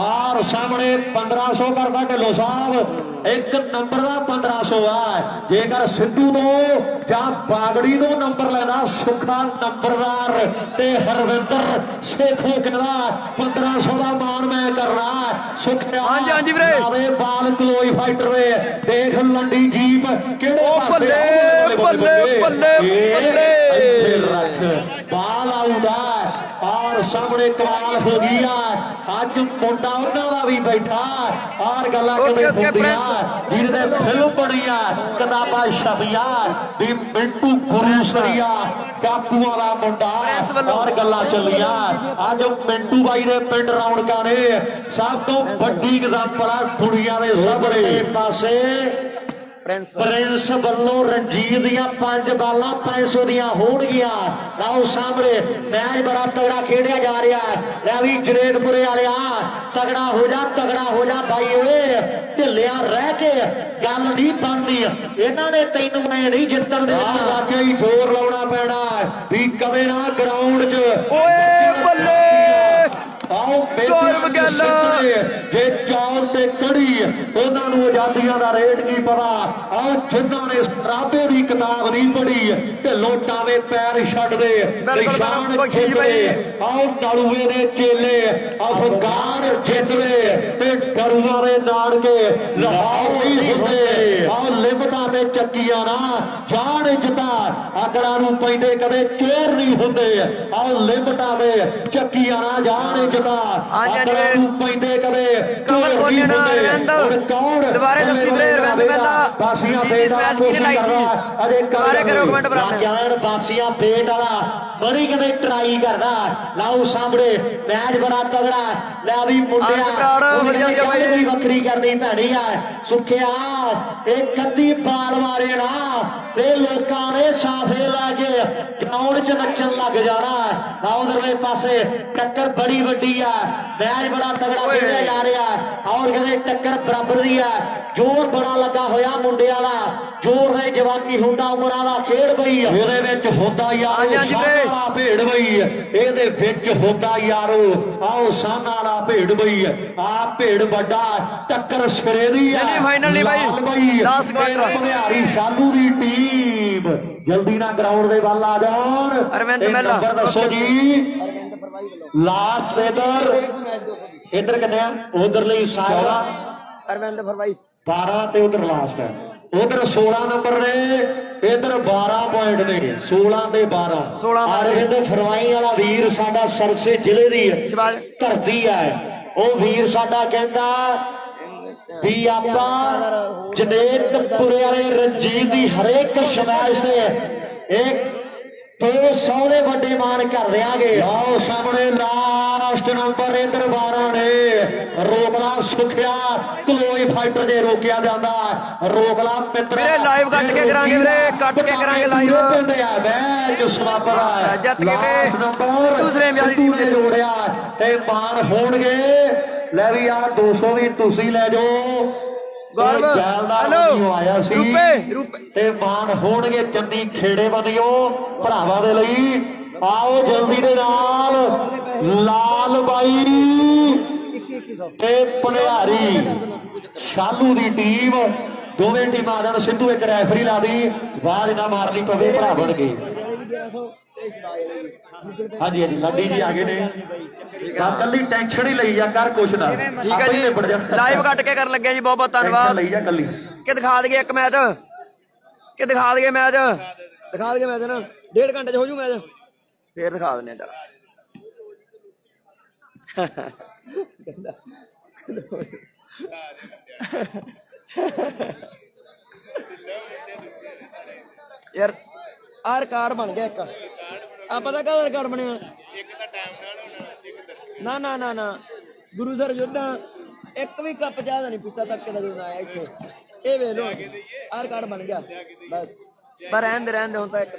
Speaker 1: ਆਰ ਸਾਹਮਣੇ 1500 ਕਰਦਾ ਢਿੱਲੋਂ ਸਾਹਿਬ ਇੱਕ ਨੰਬਰ ਦਾ 1500 ਆ ਜੇਕਰ ਸਿੱਧੂ ਤੋਂ ਜਾਂ ਬਾਗੜੀ ਤੋਂ ਨੰਬਰ ਲੈਣਾ ਸੁੱਖਾ ਨੰਬਰਦਾਰ ਤੇ ਹਰਵਿੰਦਰ ਸੇਖੋ ਕਹਿੰਦਾ 1500 ਦਾ ਮਾਣ ਮੈਂ ਕਰਨਾ ਸੁੱਖਿਆ
Speaker 2: ਹਾਂਜੀ ਵੀਰੇ
Speaker 1: ਆਵੇ ਬਾਲ ਕਲੋਈ ਫਾਈਟਰ ਦੇ ਦੇਖ ਲੰਡੀ ਜੀਪ ਕਿਹੜੇ ਪਾਸੇ ਬੱਲੇ ਇੱਥੇ ਰੱਖ ਬਾਲ ਆਉਂਦਾ ਔਰ ਸਾਹਮਣੇ ਕਮਾਲ ਹੋ ਗਈ ਆ ਅੱਜ ਮੁੰਡਾ ਉਹਨਾਂ ਦਾ ਵੀ ਬੈਠਾ ਔਰ ਗੱਲਾਂ ਕਿਵੇਂ ਹੁੰਦੀਆਂ ਜਿਹਦੇ ਫਿਲਮ ਬਣੀ ਆ ਕਿਤਾਬਾਂ ਛਪੀਆਂ ਵੀ ਮਿੰਟੂ ਗੁਰੂਸਰੀਆ ਕਾਕੂਆਂ ਦਾ ਮੁੰਡਾ ਔਰ ਗੱਲਾਂ ਚੱਲੀਆਂ ਅੱਜ ਮਿੰਟੂ ਬਾਈ ਦੇ ਪਿੰਡ ਰੌਣਕਾਂ ਨੇ ਸਭ ਤੋਂ ਵੱਡੀ ਐਗਜ਼ਾਮਪਲ ਆ ਕੁੜੀਆਂ ਦੇ ਸਾਹਮਣੇ ਪਾਸੇ ਪ੍ਰਿੰਸ ਵੱਲੋਂ ਰਣਜੀਤ ਦੀਆਂ 5 ਬਾਲਾਂ 500 ਦੀਆਂ ਹੋਣਗੀਆਂ ਲਾਓ ਸਾਹਮਣੇ ਮੈਚ ਬੜਾ ਤਗੜਾ ਖੇਡਿਆ ਜਾ ਰਿਹਾ ਲੈ ਵੀ ਜਰੇਦਪੁਰੇ ਵਾਲਿਆ ਤਗੜਾ ਹੋ ਜਾ ਬਾਈ ਓਏ ਢਿੱਲਿਆ ਰਹਿ ਕੇ ਗੱਲ ਨਹੀਂ ਬਣਦੀ ਇਹਨਾਂ ਨੇ ਤੈਨੂੰ ਮੈਂ ਨਹੀਂ ਜਿੱਤਣ ਦੇਣਾ ਵਾਕਿਆ ਹੀ ਜ਼ੋਰ ਲਾਉਣਾ ਪੈਣਾ ਵੀ ਕਦੇ ਨਾ ਗਰਾਊਂਡ 'ਚ
Speaker 2: ਓਏ ਬੱਲੇ
Speaker 1: ਆਓ ਜੇ ਚੌਲ ਤੇ ਕੜੀ ਉਹਨਾਂ ਨੂੰ ਆਜ਼ਾਦੀਆਂ ਦਾ ਰੇਟ ਕੀ ਪਤਾ ਆਓ ਜਿਨ੍ਹਾਂ ਨੇ ਸਰਾਬੇ ਦੀ ਕਿਤਾਬ ਨਹੀਂ ਪੜ੍ਹੀ ਢਿੱਲੋਂ ਟਾਵੇਂ ਪੈਰ ਛੱਡਦੇ ਨਿਸ਼ਾਨ ਖਿੱਚਦੇ ਆਓ ਨਾਲੂਏ ਦੇ ਚੇਲੇ ਅਫਗਾਨ ਜਿੱਤਦੇ ਤੇ ਡਰੂਆਂ ਦੇ ਨਾਨਕੇ ਲਾਹੌਰ ਹੀ ਹੁੰਦੇ ਆਓ ਲਿਮਟਾਂ ਤੇ ਚੱਕੀਆਂ ਨਾ ਜਾਣ ਇੱਜ਼ਤਾਂ ਆਕੜਾਂ ਨੂੰ ਪੈਂਦੇ ਕਦੇ ਚੋਰ ਨਹੀਂ ਹੁੰਦੇ ਆਓ ਲਿਮਟਾਂ ਤੇ ਚੱਕੀਆਂ ਨਾ ਜਾਣ ਆਕੜਾਂ ਨੂੰ ਪੈਂਦੇ ਕਦੇ ਚੋਰ ਨਹੀਂ ਹੁੰਦੇ ਹੁਣ ਕੌਣ
Speaker 2: ਦੁਬਾਰੇ ਦੱਸੀ ਵੀਰੇ ਰਵਿੰਦਰ ਮਹਿਲਾ
Speaker 1: ਬਾਸੀਆਂ ਬੇਟ ਵਾਲਾ ਕੋਸ਼ਿਸ਼ ਕਰਦਾ ਅਜੇ
Speaker 2: ਦੁਬਾਰੇ ਕਰੋ ਕਮੈਂਟ ਭਰਾ
Speaker 1: ਜਾਣ ਬਾਸੀਆਂ ਬੇਟ ਵਾਲਾ ਬੜੀ ਕਦੇ ਟਰਾਈ ਕਰਦਾ ਲਾਓ ਸਾਹਮਣੇ ਮੈਚ ਬੜਾ ਤਗੜਾ ਲੈ ਵੀ ਮੁੰਡਿਆ ਵੀ ਵੱਖਰੀ ਕਰਨੀ ਪੈਣੀ ਆ ਸੁੱਖਿਆ ਇਹ ਕੱਦੀ ਬਾਲ ਮਾਰੇ ਨਾ ਤੇ ਲੋਕਾਂ ਨੇ ਸਾਫੇ ਲਾ ਕੇ ਗਰਾਊਂਡ 'ਚ ਨੱਚਣ ਲੱਗ ਜਾਣਾ ਲਾਓ ਉਧਰਲੇ ਪਾਸੇ ਟੱਕਰ ਬੜੀ ਵੱਡੀ ਆ ਮੈਚ ਬੜਾ ਤਗੜਾ ਖੇਡਿਆ ਜਾ ਰਿਹਾ ਔਰ ਕਹਿੰਦੇ ਟੱਕਰ ਬਰਾਬਰ ਦੀ ਆ ਜ਼ੋਰ ਬੜਾ ਲੱਗਾ ਹੋਇਆ ਮੁੰਡਿਆਂ ਦਾ ਜ਼ੋਰ ਦੇ ਜਵਾਨੀ ਹੁੰਦਾ ਉਮਰਾਂ ਦਾ ਖੇਡ ਬਈ ਇਹਦੇ ਵਿੱਚ ਹੁੰਦਾ ਯਾਰੋ ਸਾਹਮਣਾ ਭੇਡ ਬਈ ਇਹਦੇ ਵਿੱਚ ਹੁੰਦਾ ਯਾਰੋ ਆਓ ਸਾਹਮਣਾ ਵਾਲਾ ਭੇਡ ਬਈ ਆ ਭੇਡ ਵੱਡਾ ਟੱਕਰ ਸਿਰੇ ਦੀ ਆ
Speaker 2: ਫਾਈਨਲ ਨਹੀਂ ਬਾਈ ਲਾਸਟ ਕੁਆਟਰ
Speaker 1: ਭਿਆਰੀ ਸ਼ਾਲੂ ਦੀ ਟੀਮ ਜਲਦੀ ਨਾਲ ਗਰਾਊਂਡ ਦੇ ਵੱਲ ਆ ਜਾਣ
Speaker 2: ਅਰਵਿੰਦ ਮਹਿਲਾ
Speaker 1: ਨੰਬਰ ਦੱਸੋ ਜੀ ਲਾਸਟ ਇਧਰ ਕਿੰਨੇ ਆ ਉਧਰ ਲਈ ਸਾਰਾ
Speaker 2: ਅਰਵਿੰਦ ਫਰਵਾਈ
Speaker 1: 12 ਤੇ ਉਧਰ ਲਾਸਟ ਹੈ ਉਧਰ 16 ਨੰਬਰ ਨੇ ਇਧਰ 12 ਪੁਆਇੰਟ ਨੇ 16 ਤੇ 12 ਅਰਵਿੰਦ ਫਰਵਾਈ ਵਾਲਾ ਵੀਰ ਸਾਡਾ ਸਰਸੇ ਜ਼ਿਲ੍ਹੇ ਦੀ ਧਰਤੀ ਹੈ ਉਹ ਵੀਰ ਸਾਡਾ ਕਹਿੰਦਾ ਵੀ ਆਪਾਂ ਜਨੇਤਪੁਰੇ ਵਾਲੇ ਰਣਜੀਤ ਦੀ ਹਰੇਕ ਸਮੈਚ ਤੇ ਇੱਕ 200 ਦੇ ਵੱਡੇ ਮਾਨ ਕਰ ਦਿਆਂਗੇ ਆਓ ਸਾਹਮਣੇ ਲਾਸਟ ਨੰਬਰ ਇਧਰ 12 ਨੇ ਰੋਕਲਾ ਸੁਖਿਆ ਕਲੋਈ ਫਾਈਟਰ ਜੇ ਰੋਕਿਆ ਜਾਂਦਾ ਰੋਕਲਾ ਮਿੱਤਰ
Speaker 2: ਵੀਰੇ ਲਾਈਵ ਕੱਟ ਕੇ ਕਰਾਂਗੇ ਵੀਰੇ ਕੱਟ ਕੇ ਕਰਾਂਗੇ ਲਾਈਵ
Speaker 1: ਮੈਚ ਸਮਾਪਤ
Speaker 2: ਜਿੱਤ ਕੇ
Speaker 1: ਨੰਬਰ
Speaker 2: ਦੂਸਰੇ ਮੈਚ ਦੀ
Speaker 1: ਟੀਮ ਨੇ ਜੋੜਿਆ ਤੇ ਮਾਨ ਹੋਣਗੇ ਲੈ ਵੀ ਆ 200 ਵੀ ਤੁਸੀਂ ਲੈ ਜਾਓ ਆਇਆ ਸੀ ਤੇ ਮਾਨ ਹੋਣਗੇ ਚੰਨੀ ਖੇੜੇ ਬੰਦਿਓ ਭਰਾਵਾਂ ਦੇ ਲਈ ਆਓ ਜਲਦੀ ਦੇ ਨਾਲ ਲਾਲ ਬਾਈ ਤੇ ਭਨਿਆਰੀ ਸ਼ਾਲੂ ਦੀ ਟੀਮ ਦੋਵੇਂ ਟੀਮਾਂ ਦਾ ਸਿੱਧੂ ਇੱਕ ਰੈਫਰੀ ਲਾ ਦੀ ਬਾਅਦ ਨਾ ਮਾਰਨੀ ਪਵੇ ਭਰਾ ਬਣ ਗਏ ਹਾਂਜੀ ਹਾਂਜੀ ਲੱਡੀ ਜੀ ਆ ਗਏ ਨੇ ਕੱਲੀ ਟੈਨਸ਼ਨ ਹੀ ਲਈ ਆ ਕਰ ਕੁਛ ਨਾ
Speaker 2: ਠੀਕ ਹੈ ਜੀ ਲਾਈਵ ਕੱਟ ਕੇ ਕਰਨ ਲੱਗਿਆ ਜੀ ਬਹੁਤ ਬਹੁਤ ਧੰਨਵਾਦ
Speaker 1: ਲਈ ਆ ਕੱਲੀ
Speaker 2: ਕਿ ਦਿਖਾ ਦਈਏ ਇੱਕ ਮੈਚ ਕਿ ਦਿਖਾ ਦਈਏ ਮੈਚ ਨਾ 1.5 ਘੰਟੇ 'ਚ ਹੋ ਜੂ ਮੈਚ ਫੇਰ ਦਿਖਾ ਦਿੰਦੇ ਆ ਚੱਲ ਯਾਰ ਆਹ ਰਿਕਾਰਡ ਬਣ ਗਿਆ ਇੱਕ ਆ ਪਤਾ ਕਾਹਦਾ ਰਿਕਾਰਡ ਬਣਿਆ ਨਾ ਨਾ ਨਾ ਨਾ ਗੁਰੂ ਸਰ ਜੋਧਾ ਇੱਕ ਵੀ ਕੱਪ ਚਾਹ ਦਾ ਨਹੀਂ ਪੀਤਾ ਤੱਕ ਦਾ ਜਦੋਂ ਆਇਆ ਇੱਥੇ। ਇਹ ਵੇਖ ਲੋ ਆਰ ਕਾਰਡ ਬਣ ਗਿਆ ਬਸ। ਪਰ ਰਹਿਣ ਦੇ ਹੁਣ ਤਾਂ ਇੱਕ